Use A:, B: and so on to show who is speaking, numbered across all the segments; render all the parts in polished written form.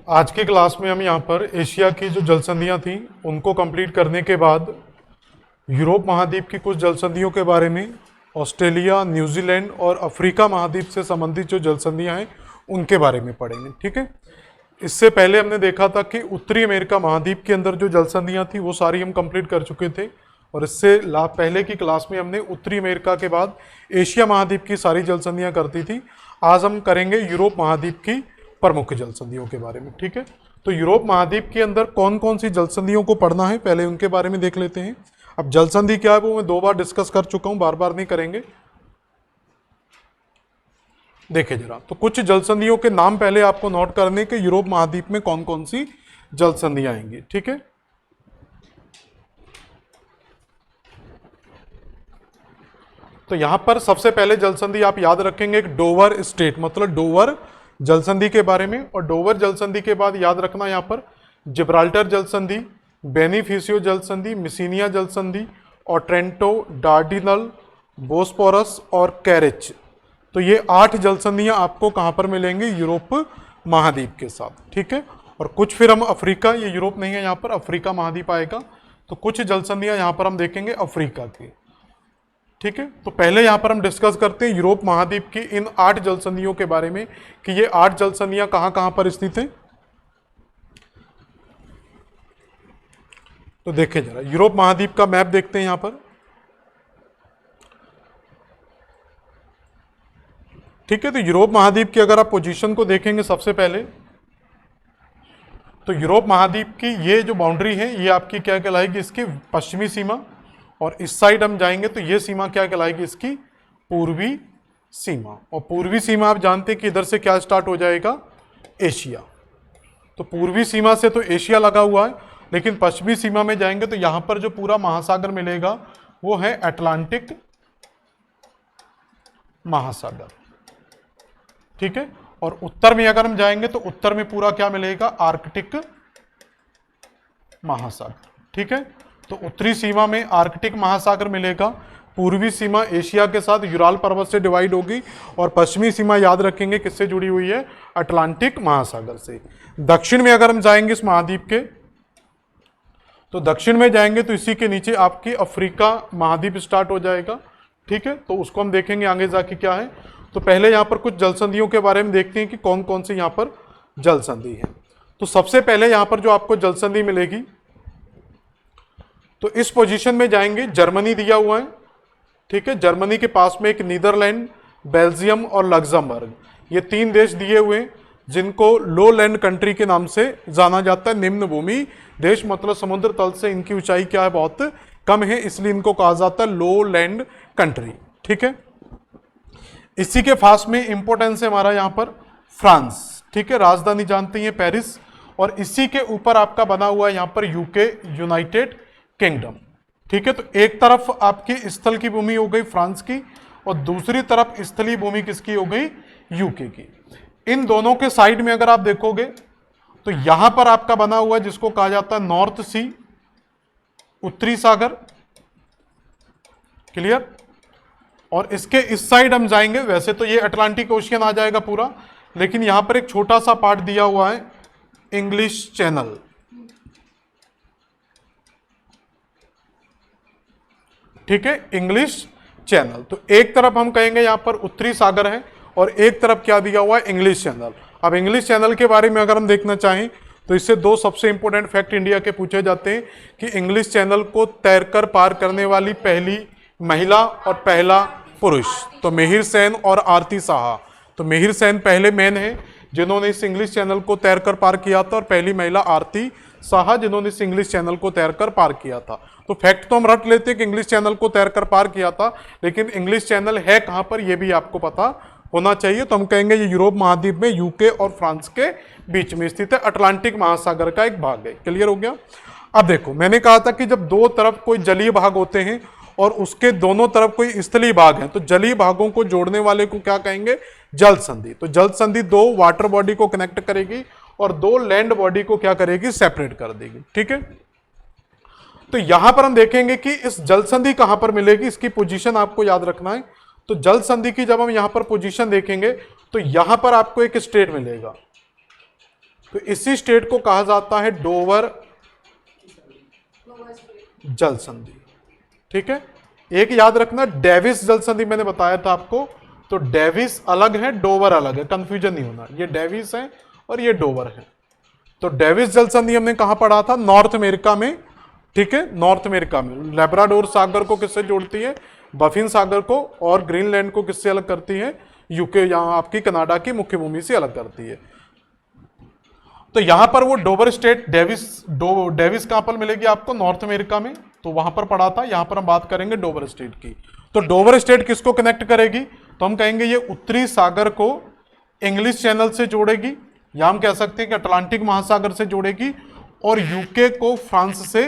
A: आज की क्लास में हम यहाँ पर एशिया की जो जल संधियाँ थी उनको कंप्लीट करने के बाद यूरोप महाद्वीप की कुछ जल संधियों के बारे में, ऑस्ट्रेलिया, न्यूजीलैंड और अफ्रीका महाद्वीप से संबंधित जो जल संधियाँ हैं उनके बारे में पढ़ेंगे। ठीक है। इससे पहले हमने देखा था कि उत्तरी अमेरिका महाद्वीप के अंदर जो जल संधियाँ थी वो सारी हम कंप्लीट कर चुके थे, और इससे पहले की क्लास में हमने उत्तरी अमेरिका के बाद एशिया महाद्वीप की सारी जल संधियाँ करती थी। आज हम करेंगे यूरोप महाद्वीप की प्रमुख जल संधियों के बारे में। ठीक है। तो यूरोप महाद्वीप के अंदर कौन कौन सी जल संधियों को पढ़ना है, पहले उनके बारे में देख लेते हैं। अब जल संधि क्या है वो मैं 2 बार डिस्कस कर चुका हूं, बार बार नहीं करेंगे। देखिए जरा, तो कुछ जल संधियों के नाम पहले आपको नोट करने के यूरोप महाद्वीप में कौन कौन सी जल संधियां आएंगी। ठीक है। तो यहां पर सबसे पहले जल संधि आप याद रखेंगे एक डोवर स्टेट, मतलब डोवर जल संधि के बारे में। और डोवर जल संधि के बाद याद रखना यहां पर जिब्राल्टर जल संधि, बेनिफिशियो जल संधि, मिसिनिया जल संधि, और ट्रेंटो, डार्डिनल, बोस्पोरस और कैरिच। तो ये 8 जल संधियां आपको कहां पर मिलेंगी, यूरोप महाद्वीप के साथ। ठीक है। और कुछ फिर हम अफ्रीका, ये यूरोप नहीं है, यहां पर अफ्रीका महाद्वीप आएगा। तो कुछ जल संधियां यहां पर हम देखेंगे अफ्रीका की। ठीक है। तो पहले यहां पर हम डिस्कस करते हैं यूरोप महाद्वीप की इन 8 जल संधियों के बारे में कि ये 8 जल संधियां कहां कहां पर स्थित हैं। तो देखिए जरा, यूरोप महाद्वीप का मैप देखते हैं यहां पर। ठीक है। तो यूरोप महाद्वीप की अगर आप पोजीशन को देखेंगे सबसे पहले, तो यूरोप महाद्वीप की ये जो बाउंड्री है ये आपकी क्या कहलाएगी, इसकी पश्चिमी सीमा। और इस साइड हम जाएंगे तो ये सीमा क्या कहलाएगी, इसकी पूर्वी सीमा। और पूर्वी सीमा आप जानते हैं कि इधर से क्या स्टार्ट हो जाएगा, एशिया। तो पूर्वी सीमा से तो एशिया लगा हुआ है, लेकिन पश्चिमी सीमा में जाएंगे तो यहां पर जो पूरा महासागर मिलेगा वो है अटलांटिक महासागर। ठीक है। और उत्तर में अगर हम जाएंगे तो उत्तर में पूरा क्या मिलेगा, आर्कटिक महासागर। ठीक है। तो उत्तरी सीमा में आर्कटिक महासागर मिलेगा, पूर्वी सीमा एशिया के साथ यूराल पर्वत से डिवाइड होगी, और पश्चिमी सीमा याद रखेंगे किससे जुड़ी हुई है, अटलांटिक महासागर से। दक्षिण में अगर हम जाएंगे इस महाद्वीप के, तो दक्षिण में जाएंगे तो इसी के नीचे आपकी अफ्रीका महाद्वीप स्टार्ट हो जाएगा। ठीक है। तो उसको हम देखेंगे आगे जाके क्या है। तो पहले यहां पर कुछ जल संधियों के बारे में देखते हैं कि कौन कौन सी यहां पर जल संधि है। तो सबसे पहले यहां पर जो आपको जल संधि मिलेगी, तो इस पोजीशन में जाएंगे, जर्मनी दिया हुआ है। ठीक है। जर्मनी के पास में एक नीदरलैंड, बेल्जियम और लग्जमबर्ग, ये 3 देश दिए हुए हैं जिनको लो लैंड कंट्री के नाम से जाना जाता है। निम्न भूमि देश, मतलब समुद्र तल से इनकी ऊंचाई क्या है, बहुत कम है, इसलिए इनको कहा जाता है लो लैंड कंट्री। ठीक है। इसी के पास में इंपोर्टेंस है हमारा यहाँ पर फ्रांस। ठीक है। राजधानी जानते हैं पेरिस। और इसी के ऊपर आपका बना हुआ है यहाँ पर यूके, यूनाइटेड किंगडम। ठीक है। तो एक तरफ आपकी स्थल की भूमि हो गई फ्रांस की, और दूसरी तरफ स्थलीय भूमि किसकी हो गई, यूके की। इन दोनों के साइड में अगर आप देखोगे तो यहां पर आपका बना हुआ है जिसको कहा जाता है नॉर्थ सी, उत्तरी सागर। क्लियर। और इसके इस साइड हम जाएंगे, वैसे तो ये अटलांटिक ओशियन आ जाएगा पूरा, लेकिन यहां पर एक छोटा सा पार्ट दिया हुआ है, इंग्लिश चैनल। ठीक है। English channel. तो एक तरफ हम कहेंगे यहां पर उत्तरी सागर है, और एक तरफ क्या दिया हुआ है, इंग्लिश चैनल। अब इंग्लिश चैनल के बारे में अगर हम देखना चाहें तो इससे 2 सबसे इंपॉर्टेंट फैक्ट इंडिया के पूछे जाते हैं कि इंग्लिश चैनल को तैरकर पार करने वाली पहली महिला और पहला पुरुष, तो मिहिर सेन और आरती साहा। तो मिहिर सेन पहले मैन है जिन्होंने इस इंग्लिश चैनल को तैरकर पार किया था, और पहली महिला आरती साहा जिन्होंने इस इंग्लिश चैनल को तैरकर पार किया था। तो फैक्ट तो हम रट लेते हैं कि इंग्लिश चैनल को तैरकर पार किया था, लेकिन इंग्लिश चैनल है कहां पर यह भी आपको पता होना चाहिए। तो हम कहेंगे ये यूरोप महाद्वीप में यूके और फ्रांस के बीच में स्थित है, अटलांटिक महासागर का एक भाग है। क्लियर हो गया। अब देखो, मैंने कहा था कि जब 2 तरफ कोई जलीय भाग होते हैं और उसके दोनों तरफ कोई स्थलीय भाग है, तो जलीय भागों को जोड़ने वाले को क्या कहेंगे, जल संधि। तो जल संधि 2 वाटर बॉडी को कनेक्ट करेगी और 2 लैंड बॉडी को क्या करेगी, सेपरेट कर देगी। ठीक है। तो यहां पर हम देखेंगे कि इस जल संधि कहां पर मिलेगी, इसकी पोजीशन आपको याद रखना है। तो जल संधि की जब हम यहां पर पोजीशन देखेंगे तो यहां पर आपको एक स्टेट मिलेगा, तो इसी स्टेट को कहा जाता है डोवर जल संधि। ठीक है, एक याद रखना, डेविस जल संधि मैंने बताया था आपको, तो डेविस अलग है, डोवर अलग है, कंफ्यूजन नहीं होना, ये डेविस है और ये डोवर है। तो डेविस जल संधि हमने कहां पढ़ा था? नॉर्थ अमेरिका में। ठीक है, नॉर्थ अमेरिका में लेब्राडोर सागर को किससे जोड़ती है? बफिन सागर को। और ग्रीनलैंड को किससे अलग करती है? यूके, यहां आपकी कनाडा की मुख्य भूमि से अलग करती है। तो यहां पर वो डोवर स्टेट डेविस कहां पर मिलेगी आपको? नॉर्थ अमेरिका में, तो वहां पर पड़ा था। यहां पर हम बात करेंगे डोवर स्टेट की। तो डोवर स्टेट किसको कनेक्ट करेगी? तो हम कहेंगे ये उत्तरी सागर को इंग्लिश चैनल से जोड़ेगी, या हम कह सकते हैं कि अटलांटिक महासागर से जोड़ेगी, और यूके को फ्रांस से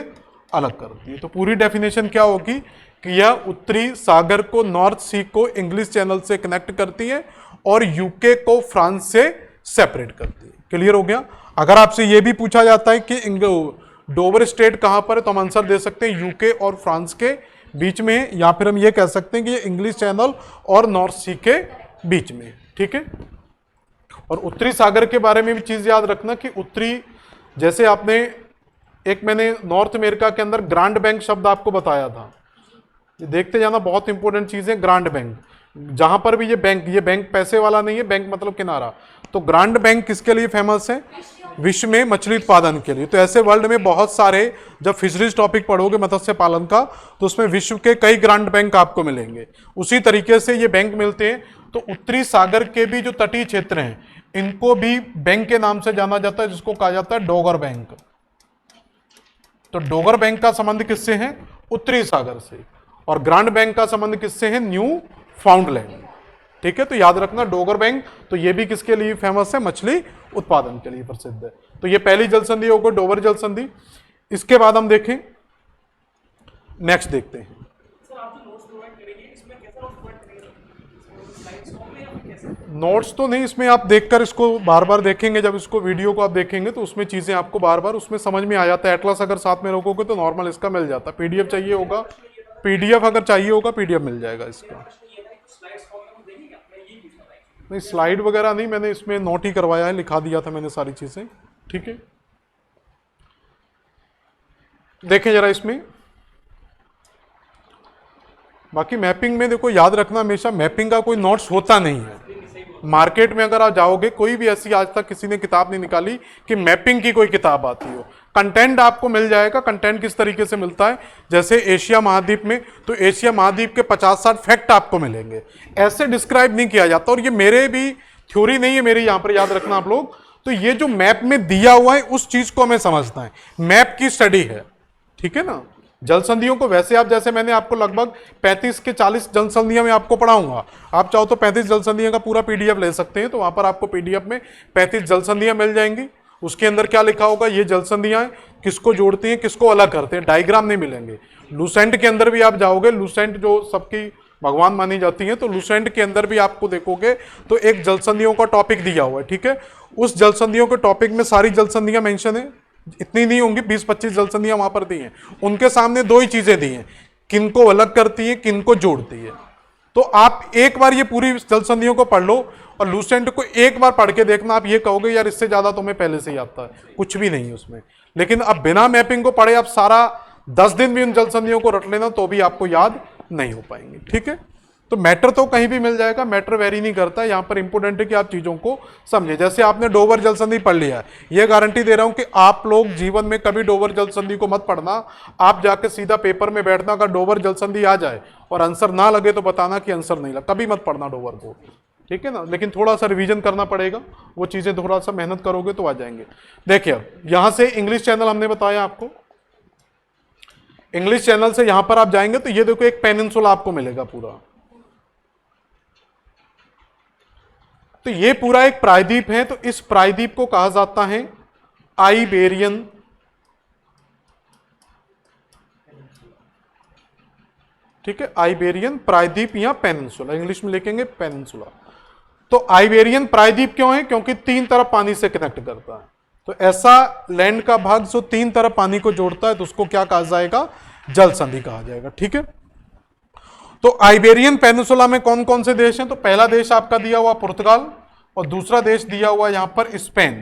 A: अलग करती है। तो पूरी डेफिनेशन क्या होगी कि यह उत्तरी सागर को, नॉर्थ सी को इंग्लिश चैनल से कनेक्ट करती है और यूके को फ्रांस से सेपरेट करती है। क्लियर हो गया? अगर आपसे यह भी पूछा जाता है कि डोवर स्टेट कहां पर है, तो हम आंसर दे सकते हैं यूके और फ्रांस के बीच में है, या फिर हम ये कह सकते हैं कि ये इंग्लिश चैनल और नॉर्थ सी के बीच में। ठीक है, और उत्तरी सागर के बारे में भी चीज याद रखना कि उत्तरी, जैसे आपने एक मैंने नॉर्थ अमेरिका के अंदर ग्रांड बैंक शब्द आपको बताया था, ये देखते जाना, बहुत इंपॉर्टेंट चीज है। ग्रांड बैंक, जहां पर भी ये बैंक पैसे वाला नहीं है, बैंक मतलब किनारा। तो ग्रांड बैंक किसके लिए फेमस है? विश्व में मछली उत्पादन के लिए। तो ऐसे वर्ल्ड में बहुत सारे, जब फिशरीज टॉपिक पढ़ोगे मत्स्य पालन का, तो उसमें विश्व के कई ग्रांड बैंक आपको मिलेंगे। उसी तरीके से ये बैंक मिलते हैं। तो उत्तरी सागर के भी जो तटीय क्षेत्र हैं, इनको भी बैंक के नाम से जाना जाता है, जिसको कहा जाता है डोगर बैंक। तो डोगर बैंक का संबंध किससे है? उत्तरी सागर से। और ग्रांड बैंक का संबंध किससे है? न्यू फाउंडलैंड। ठीक है, तो याद रखना डोगर बैंक, तो ये भी किसके लिए फेमस है? मछली उत्पादन के लिए प्रसिद्ध है। तो ये पहली जल संधि होगी, डोवर जल संधि। इसके बाद हम देखें, नेक्स्ट देखते हैं। नोट्स तो नहीं, इसमें आप देखकर इसको बार बार देखेंगे, जब इसको वीडियो को आप देखेंगे तो उसमें चीजें आपको बार बार उसमें समझ में आ जाता है। एटलस अगर साथ में रखोगे तो नॉर्मल इसका मिल जाता है। पीडीएफ चाहिए होगा, पीडीएफ अगर चाहिए होगा, पीडीएफ मिल जाएगा इसका। नहीं, स्लाइड वगैरह नहीं, मैंने इसमें नोट ही करवाया है, लिखा दिया था मैंने सारी चीजें। ठीक है, देखें जरा इसमें। बाकी मैपिंग में देखो, याद रखना हमेशा मैपिंग का कोई नोट्स होता नहीं है। मार्केट में अगर आप जाओगे, कोई भी ऐसी आज तक किसी ने किताब नहीं निकाली कि मैपिंग की कोई किताब आती हो। कंटेंट आपको मिल जाएगा। कंटेंट किस तरीके से मिलता है? जैसे एशिया महाद्वीप में, तो एशिया महाद्वीप के 50-60 फैक्ट आपको मिलेंगे। ऐसे डिस्क्राइब नहीं किया जाता। और ये मेरे भी थ्योरी नहीं है, मेरी यहां पर याद रखना आप लोग। तो ये जो मैप में दिया हुआ है, उस चीज को हमें समझना है, मैप की स्टडी है। ठीक है ना? जल संधियों को वैसे आप, जैसे मैंने आपको लगभग 35 के 40 जल संधियां मैं आपको पढ़ाऊंगा। आप चाहो तो 35 जल संधियों का पूरा पीडीएफ ले सकते हैं। तो वहां पर आपको पीडीएफ में 35 जल संधियां मिल जाएंगी। उसके अंदर क्या लिखा होगा? ये जल संधियां किसको जोड़ती हैं, किसको अलग करते हैं। डायग्राम नहीं मिलेंगे। लूसेंट के अंदर भी आप जाओगे, लूसेंट जो सबकी भगवान मानी जाती है, तो लूसेंट के अंदर भी आपको देखोगे तो एक जल संधियों का टॉपिक दिया हुआ है। ठीक है, उस जल संधियों के टॉपिक में सारी जल संधियां मेंशन है। इतनी नहीं होंगी, 20-25 जल संधियां वहां पर दी हैं। उनके सामने दो ही चीजें दी हैं, किनको अलग करती है, किनको जोड़ती है। तो आप एक बार ये पूरी जल संधियों को पढ़ लो और लूसेंट को एक बार पढ़ के देखना। आप ये कहोगे यार इससे ज्यादा तो हमें पहले से ही आता है, कुछ भी नहीं है उसमें। लेकिन अब बिना मैपिंग को पढ़े आप सारा 10 दिन भी उन जल संधियों को रट लेना, तो भी आपको याद नहीं हो पाएंगे। ठीक है, तो मैटर तो कहीं भी मिल जाएगा, मैटर वेरी नहीं करता है। यहां पर इंपोर्टेंट है कि आप चीजों को समझे। जैसे आपने डोवर जल संधि पढ़ लिया है, यह गारंटी दे रहा हूं कि आप लोग जीवन में कभी डोवर जल संधि को मत पढ़ना। आप जाके सीधा पेपर में बैठना, अगर डोवर जल संधि आ जाए और आंसर ना लगे तो बताना कि आंसर नहीं लगा। कभी मत पढ़ना डोवर को। ठीक है ना? लेकिन थोड़ा सा रिवीजन करना पड़ेगा, वो चीजें थोड़ा सा मेहनत करोगे तो आ जाएंगे। देखिए, अब यहां से इंग्लिश चैनल हमने बताया आपको। इंग्लिश चैनल से यहां पर आप जाएंगे तो ये देखो एक पेनिनसुला आपको मिलेगा पूरा। तो ये पूरा एक प्रायद्वीप है। तो इस प्रायद्वीप को कहा जाता है आइबेरियन ठीक है, आइबेरियन प्रायद्वीप या पेनिनसुला, इंग्लिश में लिखेंगे पेनिनसुला। तो आइबेरियन प्रायद्वीप क्यों है? क्योंकि 3 तरफ पानी से कनेक्ट करता है। तो ऐसा लैंड का भाग जो 3 तरफ पानी को जोड़ता है, तो उसको क्या कहा जाएगा? जल संधि कहा जाएगा। ठीक है, तो आइबेरियन पेनिनसुला में कौन कौन से देश हैं? तो पहला देश आपका दिया हुआ पुर्तगाल, और दूसरा देश दिया हुआ यहां पर स्पेन।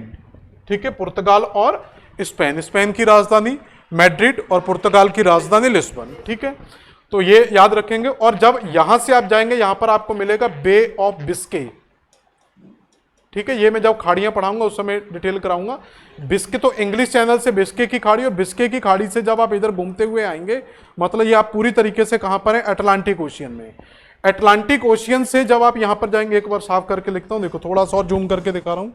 A: ठीक है, पुर्तगाल और स्पेन। स्पेन की राजधानी मैड्रिड और पुर्तगाल की राजधानी लिस्बन। ठीक है, तो ये याद रखेंगे। और जब यहां से आप जाएंगे, यहां पर आपको मिलेगा बे ऑफ बिस्के। ठीक है, ये मैं जब खाड़ियां पढ़ाऊंगा उस समय डिटेल कराऊंगा। बिस्के तो इंग्लिश चैनल से बिस्के की खाड़ी, और बिस्के की खाड़ी से जब आप इधर घूमते हुए आएंगे, मतलब ये आप पूरी तरीके से कहां पर है, अटलांटिक ओशियन में। अटलांटिक ओशियन से जब आप यहां पर जाएंगे, एक बार साफ करके लिखता हूं, देखो थोड़ा सा और जूम करके दिखा रहा हूं,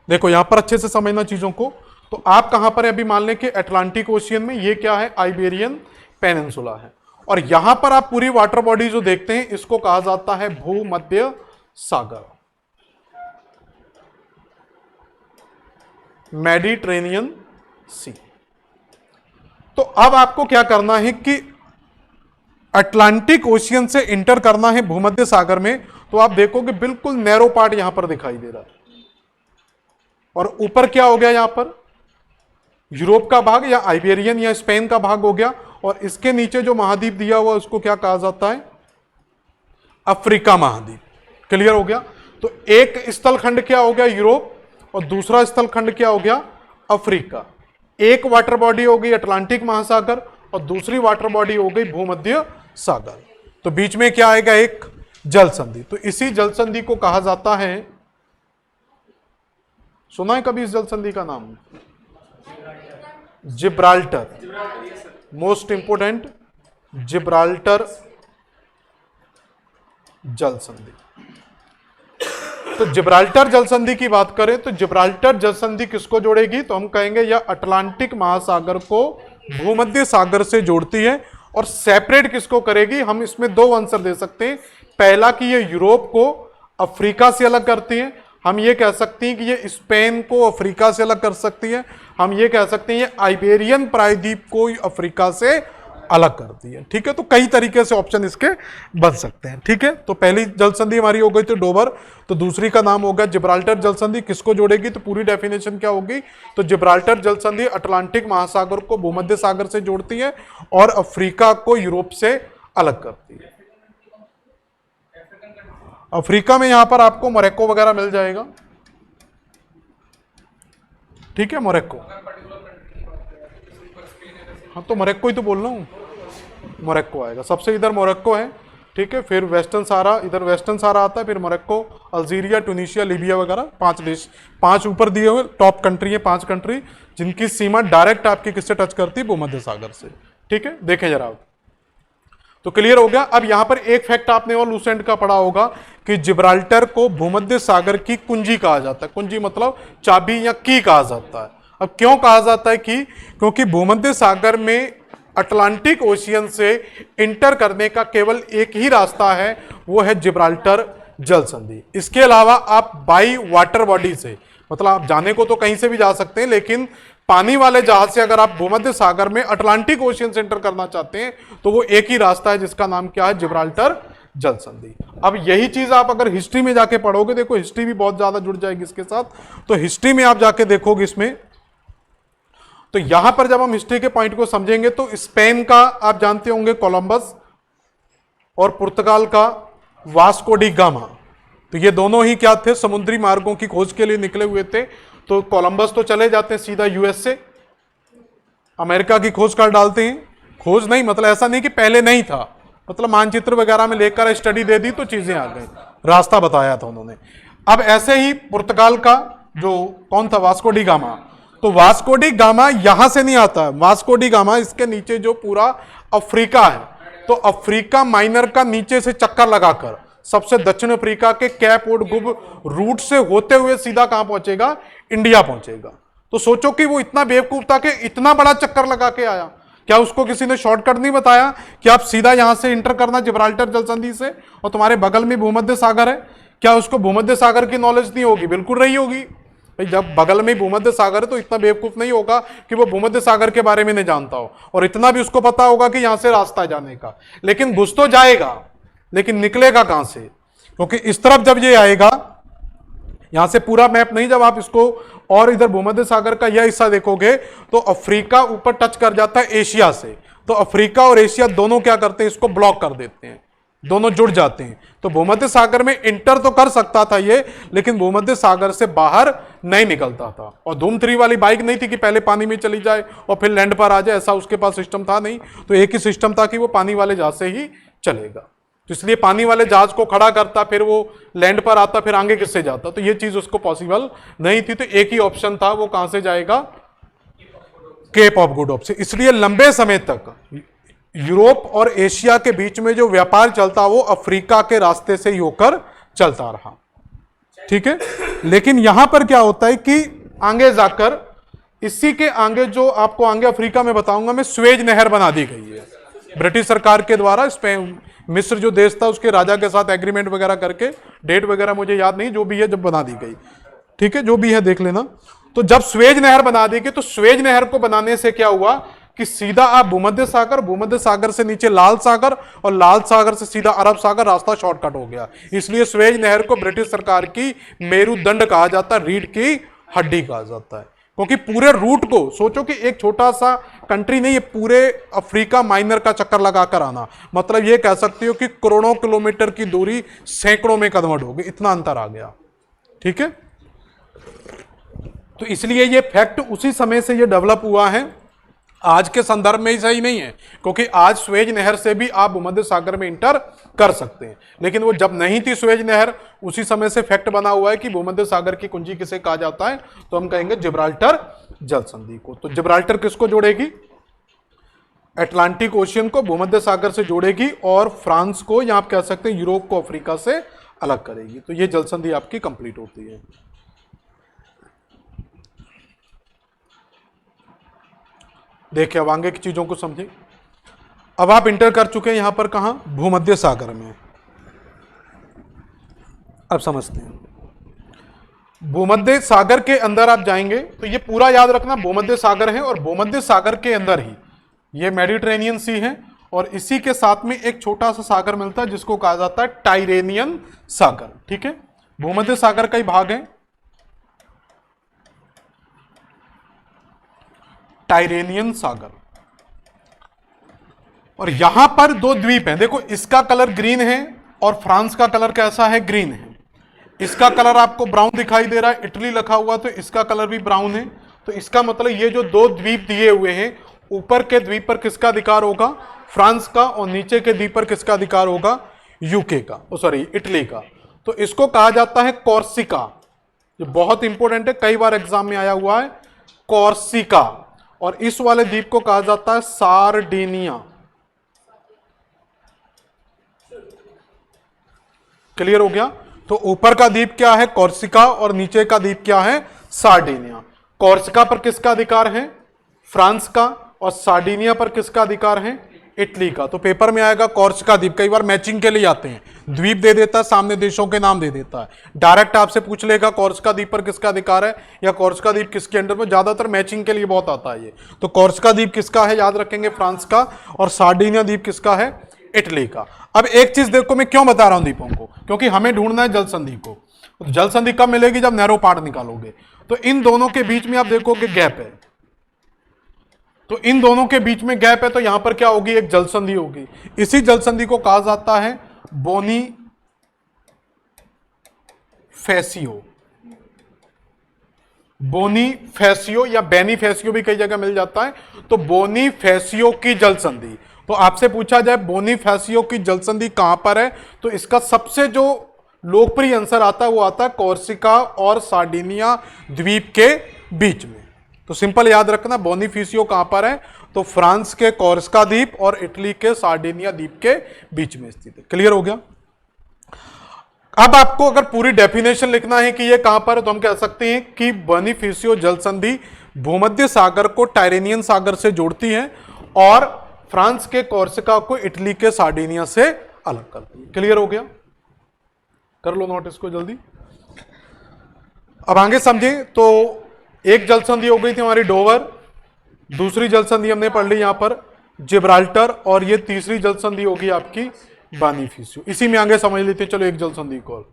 A: देखो यहां पर अच्छे से समझना चीजों को। तो आप कहां पर है, अभी मान लें कि अटलांटिक ओशियन में, ये क्या है, आइबेरियन पेनिनसुला है। और यहां पर आप पूरी वाटर बॉडी जो देखते हैं, इसको कहा जाता है भूमध्य सागर, मेडिटेरेनियन सी। तो अब आपको क्या करना है कि अटलांटिक ओशियन से इंटर करना है भूमध्य सागर में। तो आप देखोगे बिल्कुल नैरो पार्ट यहां पर दिखाई दे रहा है, और ऊपर क्या हो गया, यहां पर यूरोप का भाग या आइबेरियन या स्पेन का भाग हो गया। और इसके नीचे जो महाद्वीप दिया हुआ उसको क्या कहा जाता है, अफ्रीका महाद्वीप। क्लियर हो गया। तो एक स्थल खंड क्या हो गया, यूरोप, और दूसरा स्थल खंड क्या हो गया, अफ्रीका। एक वाटर बॉडी हो गई अटलांटिक महासागर, और दूसरी वाटर बॉडी हो गई भूमध्य सागर। तो बीच में क्या आएगा, एक जल संधि। तो इसी जल संधि को कहा जाता है, सुना है कभी इस जल संधि का नाम, जिब्राल्टर। मोस्ट इंपोर्टेंट, जिब्राल्टर जल संधि। तो जिब्राल्टर जल संधि की बात करें तो जिब्राल्टर जल संधि किसको जोड़ेगी, तो हम कहेंगे यह अटलांटिक महासागर को भूमध्य सागर से जोड़ती है। और सेपरेट किसको करेगी, हम इसमें दो आंसर दे सकते हैं। पहला कि ये यूरोप को अफ्रीका से अलग करती है, हम ये कह सकते हैं कि ये स्पेन को अफ्रीका से अलग कर सकती है, हम ये कह सकते हैं ये आइबेरियन प्रायद्वीप को अफ्रीका से अलग करती है। ठीक है, तो कई तरीके से ऑप्शन इसके बन सकते हैं। ठीक है, तो पहली जल संधि हमारी हो गई थी डोबर, तो दूसरी का नाम होगा जिब्राल्टर जल संधि। किसको जोड़ेगी, तो पूरी डेफिनेशन क्या होगी, तो जिब्राल्टर जल संधि अटलांटिक महासागर को भूमध्य सागर से जोड़ती है और अफ्रीका को यूरोप से अलग करती है। अफ्रीका में यहां पर आपको मोरक्को वगैरह मिल जाएगा। ठीक है, मोरक्को, हाँ तो मोरक्को ही तो बोल रहा हूँ, मोरक्को आएगा सबसे, इधर मोरक्को है। ठीक है, फिर वेस्टर्न सारा, इधर वेस्टर्न सारा आता है, फिर मोरक्को, अल्जीरिया, ट्यूनीशिया, लीबिया वगैरह, 5 देश, 5 ऊपर दिए हुए टॉप कंट्री है, 5 कंट्री जिनकी सीमा डायरेक्ट आपकी किससे टच करती है, भूमध्य सागर से। ठीक है, देखें जरा, तो क्लियर हो गया। अब यहां पर एक फैक्ट आपने और लूसेंट का पढ़ा होगा कि जिब्राल्टर को भूमध्य सागर की कुंजी कहा जाता है। कुंजी मतलब चाबी या की कहा जाता है। अब क्यों कहा जाता है की, क्योंकि भूमध्य सागर में अटलांटिक ओशियन से इंटर करने का केवल एक ही रास्ता है, वो है जिब्राल्टर जल संधि। इसके अलावा आप बाई वाटर बॉडी से, मतलब आप जाने को तो कहीं से भी जा सकते हैं, लेकिन पानी वाले जहाज से अगर आप भूमध्य सागर में अटलांटिक ओशियन से एंटर करना चाहते हैं तो वो एक ही रास्ता है, जिसका नाम क्या है, जिब्राल्टर जल संधि। अब यही चीज आप अगर हिस्ट्री में जाके पढ़ोगे, देखो हिस्ट्री भी बहुत ज्यादा जुड़ जाएगी इसके साथ, तो हिस्ट्री में आप जाके देखोगे इसमें, तो यहां पर जब हम हिस्ट्री के पॉइंट को समझेंगे तो स्पेन का आप जानते होंगे कोलंबस, और पुर्तगाल का वास्को डी गामा। तो ये दोनों ही क्या थे, समुद्री मार्गों की खोज के लिए निकले हुए थे। तो कोलंबस तो चले जाते हैं सीधा यूएस से, अमेरिका की खोज कर डालते हैं। खोज नहीं मतलब ऐसा नहीं कि पहले नहीं था, मतलब मानचित्र वगैरह में लेकर स्टडी दे दी तो चीजें आ गई, रास्ता बताया था उन्होंने। अब ऐसे ही पुर्तगाल का जो कौन था, वास्को डी गामा, तो वास्को डी गामा यहां से नहीं आता, वास्को डी गामा इसके नीचे जो पूरा अफ्रीका है, तो अफ्रीका माइनर का नीचे से चक्कर लगाकर सबसे दक्षिण अफ्रीका के कैप और गुब रूट से होते हुए सीधा कहां पहुंचेगा, इंडिया पहुंचेगा। तो सोचो कि वो इतना बेवकूफ था कि इतना बड़ा चक्कर लगा के आया, क्या उसको किसी ने शॉर्टकट नहीं बताया कि आप सीधा यहां से इंटर करना जिब्राल्टर जल संधि से, और तुम्हारे बगल में भूमध्य सागर है। क्या उसको भूमध्य सागर की नॉलेज नहीं होगी, बिल्कुल रही होगी भाई, जब बगल में भूमध्य सागर है तो इतना बेवकूफ नहीं होगा कि वो भूमध्य सागर के बारे में नहीं जानता हो, और इतना भी उसको पता होगा कि यहां से रास्ता है जाने का। लेकिन घुस तो जाएगा, लेकिन निकलेगा कहां से, क्योंकि इस तरफ जब ये आएगा, यहां से पूरा मैप नहीं, जब आप इसको और इधर भूमध्य सागर का यह हिस्सा देखोगे तो अफ्रीका ऊपर टच कर जाता है एशिया से, तो अफ्रीका और एशिया दोनों क्या करते हैं, इसको ब्लॉक कर देते हैं। दोनों जुड़ जाते हैं। तो भूमध्य सागर में इंटर तो कर सकता था ये, लेकिन भूमध्य सागर से बाहर नहीं निकलता था। और धूम 3 वाली बाइक नहीं थी कि पहले पानी में चली जाए और फिर लैंड पर आ जाए, ऐसा उसके पास सिस्टम था नहीं। तो एक ही सिस्टम था कि वो पानी वाले जहाज से ही चलेगा। तो इसलिए पानी वाले जहाज को खड़ा करता, फिर वो लैंड पर आता, फिर आगे किससे जाता, तो ये चीज उसको पॉसिबल नहीं थी। तो एक ही ऑप्शन था, वो कहां से जाएगा, केप ऑफ गुड होप से। इसलिए लंबे समय तक यूरोप और एशिया के बीच में जो व्यापार चलता वो अफ्रीका के रास्ते से ही होकर चलता रहा, ठीक है। लेकिन यहां पर क्या होता है कि आगे जाकर, इसी के आगे जो आपको आगे अफ्रीका में बताऊंगा मैं, स्वेज नहर बना दी गई है ब्रिटिश सरकार के द्वारा। स्पेन, मिस्र जो देश था उसके राजा के साथ एग्रीमेंट वगैरह करके, डेट वगैरह मुझे याद नहीं, जो भी है जब बना दी गई, ठीक है, जो भी है देख लेना। तो जब स्वेज नहर बना दी गई, तो स्वेज नहर को बनाने से क्या हुआ कि सीधा आप भूमध्य सागर, भूमध्य सागर से नीचे लाल सागर, और लाल सागर से सीधा अरब सागर, रास्ता शॉर्टकट हो गया। इसलिए स्वेज नहर को ब्रिटिश सरकार की मेरुदंड कहा जाता है, रीढ़ की हड्डी कहा जाता है। क्योंकि पूरे रूट को सोचो कि एक छोटा सा कंट्री नहीं, ये पूरे अफ्रीका माइनर का चक्कर लगाकर आना, मतलब ये कह सकते हो कि करोड़ों किलोमीटर की दूरी सैकड़ों में कन्वर्ट हो गई, इतना अंतर आ गया, ठीक है। तो इसलिए ये फैक्ट उसी समय से ये डेवलप हुआ है, आज के संदर्भ में ही सही नहीं है। क्योंकि आज स्वेज नहर से भी आप भूमध्य सागर में इंटर कर सकते हैं, लेकिन वो जब नहीं थी स्वेज नहर, उसी समय से फैक्ट बना हुआ है कि भूमध्य सागर की कुंजी किसे कहा जाता है, तो हम कहेंगे जिब्राल्टर जल संधि को। तो जिब्राल्टर किसको जोड़ेगी, अटलांटिक ओशियन को भूमध्य सागर से जोड़ेगी, और फ्रांस को, या आप कह सकते हैं यूरोप को अफ्रीका से अलग करेगी। तो ये जल संधि आपकी कंप्लीट होती है। देखिए अब आगे की चीजों को समझें। अब आप इंटर कर चुके हैं यहां पर, कहां, भूमध्य सागर में। अब समझते हैं भूमध्य सागर के अंदर आप जाएंगे तो ये पूरा याद रखना, भूमध्य सागर है और भूमध्य सागर के अंदर ही ये मेडिटेरेनियन सी है, और इसी के साथ में एक छोटा सा सागर मिलता है जिसको कहा जाता है टाइरेनियन सागर, ठीक है। भूमध्य सागर का ही भाग है टाइरेनियन सागर। और यहां पर 2 द्वीप हैं, देखो इसका कलर ग्रीन है और फ्रांस का कलर कैसा है, ग्रीन है। इसका कलर आपको ब्राउन दिखाई दे रहा है, इटली लिखा हुआ, तो इसका कलर भी ब्राउन है। तो इसका मतलब ये जो 2 द्वीप दिए हुए हैं, ऊपर के द्वीप पर किसका अधिकार होगा, फ्रांस का, और नीचे के द्वीप पर किसका अधिकार होगा, यूके का, सॉरी इटली का। तो इसको कहा जाता है कॉर्सिका, ये बहुत इंपॉर्टेंट है, कई बार एग्जाम में आया हुआ है, कॉर्सिका। और इस वाले द्वीप को कहा जाता है सार्डिनिया। क्लियर हो गया। तो ऊपर का द्वीप क्या है, कॉर्सिका, और नीचे का द्वीप क्या है, सार्डिनिया। कॉर्सिका पर किसका अधिकार है, फ्रांस का, और सार्डिनिया पर किसका अधिकार है, इटली का। तो पेपर में आएगा कॉर्सिका द्वीप, कई बार मैचिंग के लिए आते हैं, द्वीप दे देता है, सामने देशों के नाम दे देता है, डायरेक्ट आपसे पूछ लेगा कॉर्सिका द्वीप पर किसका अधिकार है या कॉर्सिका द्वीप किसके अंडर में, ज्यादातर मैचिंग के लिए बहुत आता है ये। तो कॉर्सिका द्वीप किसका है, याद रखेंगे, फ्रांस का, और सार्डिनिया द्वीप किसका है, इटली का। अब एक चीज देखो, मैं क्यों बता रहा हूं द्वीपों को, क्योंकि हमें ढूंढना है जल संधि को। तो जल संधि कब मिलेगी, जब नैरो पार्ट निकालोगे। तो इन दोनों के बीच में आप देखोगे गैप है, तो इन दोनों के बीच में गैप है, तो यहां पर क्या होगी, एक जल संधि होगी। इसी जल संधि को कहा जाता है बोनी फैसियो, बोनी फैसियो या बेनी फैसियो भी कई जगह मिल जाता है। तो बोनी फैसियो की जल संधि, तो आपसे पूछा जाए बोनी फैसियो की जल संधि कहां पर है, तो इसका सबसे जो लोकप्रिय आंसर आता है वो आता है कॉर्सिका और सार्डिनिया द्वीप के बीच में। तो सिंपल याद रखना, बोनीफिसियो कहां पर है, तो फ्रांस के कॉर्सिका द्वीप और इटली के सार्डिनिया द्वीप के बीच में स्थित है। क्लियर हो गया। अब आपको अगर पूरी डेफिनेशन लिखना है कि ये कहां पर है, तो हम कह सकते हैं कि बोनीफिसियो जल संधि भूमध्य सागर को टाइरेनियन सागर से जोड़ती है और फ्रांस के कॉर्सिका को इटली के सार्डिनिया से अलग करती है। क्लियर हो गया, कर लो नोट इसको जल्दी। अब आगे समझे, तो एक जल संधि हो गई थी हमारी डोवर, दूसरी जल संधि हमने पढ़ ली यहां पर जिब्राल्टर, और ये तीसरी जल संधि होगी आपकी बोनीफिसियो। इसी में आगे समझ लेते हैं, चलो एक जल संधि को।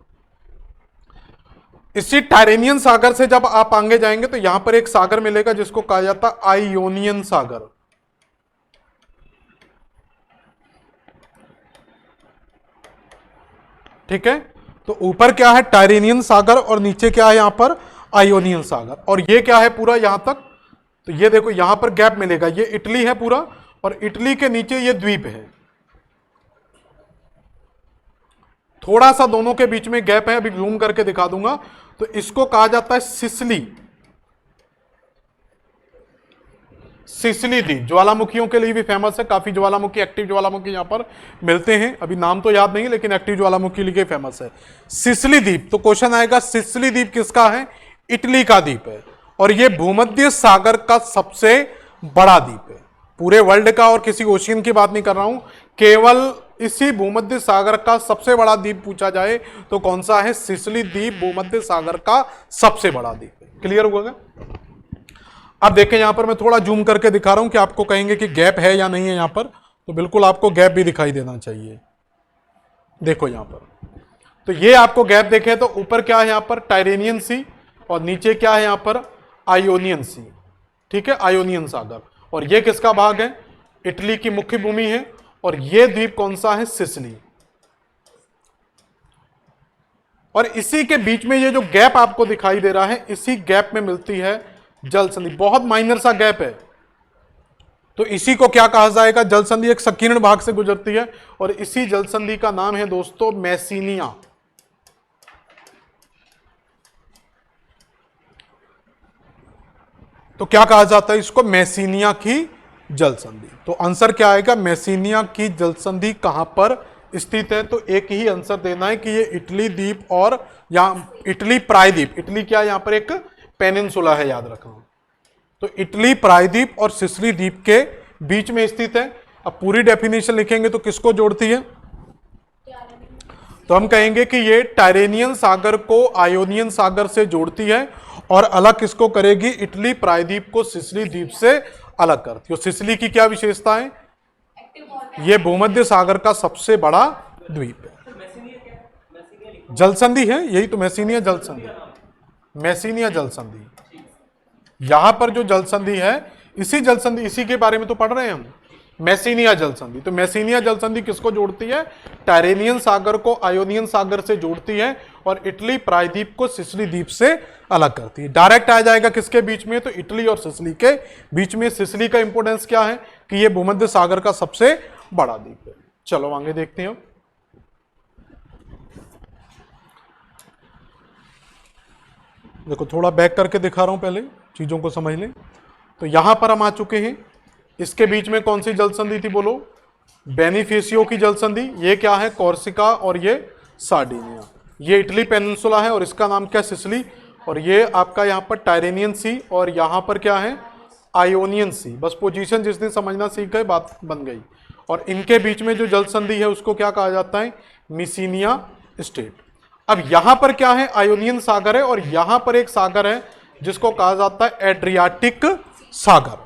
A: इसी टाइरेनियन सागर से जब आप आगे जाएंगे तो यहां पर एक सागर मिलेगा जिसको कहा जाता है आयोनियन सागर। ठीक है। तो ऊपर क्या है, टायरेनियन सागर, और नीचे क्या है यहां पर, आयोनियन सागर। और ये क्या है पूरा यहां तक, तो ये देखो यहां पर गैप मिलेगा, ये इटली है पूरा, और इटली के नीचे ये द्वीप है, थोड़ा सा दोनों के बीच में गैप है, अभी जूम करके दिखा दूंगा। तो इसको कहा जाता है सिसिली, सिसिली द्वीप। ज्वालामुखियों के लिए भी फेमस है, काफी ज्वालामुखी, एक्टिव ज्वालामुखी यहां पर मिलते हैं, अभी नाम तो याद नहीं लेकिन एक्टिव ज्वालामुखी के लिए फेमस है सिसिली द्वीप। तो क्वेश्चन आएगा सिसिली द्वीप किसका है, इटली का द्वीप है, और यह भूमध्य सागर का सबसे बड़ा द्वीप है, पूरे वर्ल्ड का, और किसी ओशियन की बात नहीं कर रहा हूं, केवल इसी भूमध्य सागर का सबसे बड़ा द्वीप पूछा जाए तो कौन सा है, सिसिली द्वीप भूमध्य सागर का सबसे बड़ा द्वीप है। क्लियर हुआ? अब देखें यहां पर मैं थोड़ा जूम करके दिखा रहा हूं कि आपको कहेंगे कि गैप है या नहीं है यहां पर, तो बिल्कुल आपको गैप भी दिखाई देना चाहिए। देखो यहां पर, तो ये आपको गैप देखे तो ऊपर क्या है यहां पर, टायरेनियन सी, और नीचे क्या है यहां पर, आयोनियन सी। ठीक है, आयोनियन सागर। और ये किसका भाग है, इटली की मुख्य भूमि है, और ये द्वीप कौन सा है, सिसिली। और इसी के बीच में ये जो गैप आपको दिखाई दे रहा है, इसी गैप में मिलती है जल संधि, बहुत माइनर सा गैप है, तो इसी को क्या कहा जाएगा, जल संधि। एक संकीर्ण भाग से गुजरती है, और इसी जल संधि का नाम है दोस्तों मैसीनिया। तो क्या कहा जाता है इसको, मैसीनिया की जल संधि। तो आंसर क्या आएगा, मैसीनिया की जल संधि कहां पर स्थित है, तो एक ही आंसर देना है कि ये इटली द्वीप और यहां इटली प्रायद्वीप, इटली क्या यहां पर एक पेनिनसुला है, याद रखना। तो इटली प्रायद्वीप और सिसिली द्वीप के बीच में स्थित है। अब पूरी डेफिनेशन लिखेंगे तो किसको जोड़ती है, तो हम कहेंगे कि ये टायरेनियन सागर को आयोनियन सागर से जोड़ती है, और अलग किसको करेगी, इटली प्रायद्वीप को सिसिली द्वीप से अलग करती है। सिसिली की क्या विशेषता है, ये भूमध्य सागर का सबसे बड़ा द्वीप है। जल संधि है यही तो, मैसीनिया जल संधि, मैसीनिया जल संधि। यहां पर जो जल संधि है, इसी जल संधि, इसी के बारे में तो पढ़ रहे हैं हम, मैसीनिया जल संधि। तो मैसीनिया जल संधि किसको जोड़ती है, टायरेनियन सागर को आयोनियन सागर से जोड़ती है, और इटली प्रायद्वीप को सिसिली द्वीप से अलग करती है। डायरेक्ट आ जाएगा किसके बीच में, तो इटली और सिसिली के बीच में। सिसिली का इंपोर्टेंस क्या है कि यह भूमध्य सागर का सबसे बड़ा द्वीप है। चलो आगे देखते हैं। देखो थोड़ा बैक करके दिखा रहा हूं, पहले चीजों को समझ लें। तो यहां पर हम आ चुके हैं, इसके बीच में कौन सी जल संधि थी बोलो, बेनिफिशियो की जल संधि। ये क्या है, कॉर्सिका, और ये सार्डिनिया। ये इटली पेनिनसुला है और इसका नाम क्या, सिसिली। और ये आपका यहाँ पर टायरेनियन सी, और यहाँ पर क्या है, आयोनियन सी। बस पोजीशन जिस दिन समझना सीख गए बात बन गई। और इनके बीच में जो जल संधि है उसको क्या कहा जाता है, मिसीनिया स्टेट। अब यहां पर क्या है, आयोनियन सागर है, और यहां पर एक सागर है जिसको कहा जाता है एड्रियाटिक सागर।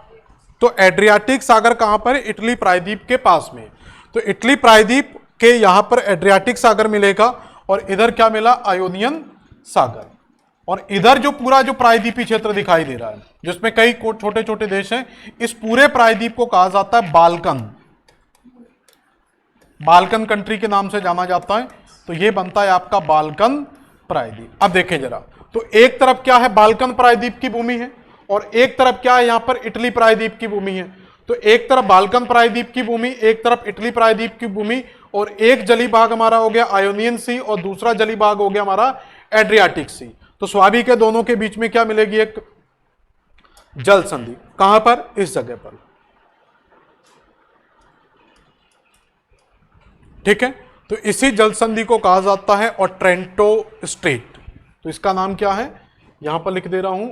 A: तो एड्रियाटिक सागर कहां पर है, इटली प्रायद्वीप के पास में। तो इटली प्रायद्वीप के यहां पर एड्रियाटिक सागर मिलेगा, और इधर क्या मिला, आयोनियन सागर। और इधर जो पूरा जो प्रायद्वीपीय क्षेत्र दिखाई दे रहा है, जिसमें कई छोटे छोटे देश हैं, इस पूरे प्रायद्वीप को कहा जाता है बाल्कन, बाल्कन कंट्री के नाम से जाना जाता है। तो ये बनता है आपका बाल्कन प्रायद्वीप। अब देखें जरा, तो एक तरफ क्या है, बाल्कन प्रायद्वीप की भूमि है, और एक तरफ क्या है, यहां पर इटली प्रायद्वीप की भूमि है। तो एक तरफ बाल्कन प्रायद्वीप की भूमि, एक तरफ इटली प्रायद्वीप की भूमि, और एक जली भाग हमारा हो गया आयोनियन सी, और दूसरा जली भाग हो गया हमारा एड्रियाटिक सी। तो स्वाभाविक है दोनों के बीच में क्या मिलेगी, एक जल संधि। कहां पर, इस जगह पर। ठीक है, तो इसी जल संधि को कहा जाता है ओट्रेंटो स्ट्रेट। तो इसका नाम क्या है, यहां पर लिख दे रहा हूं,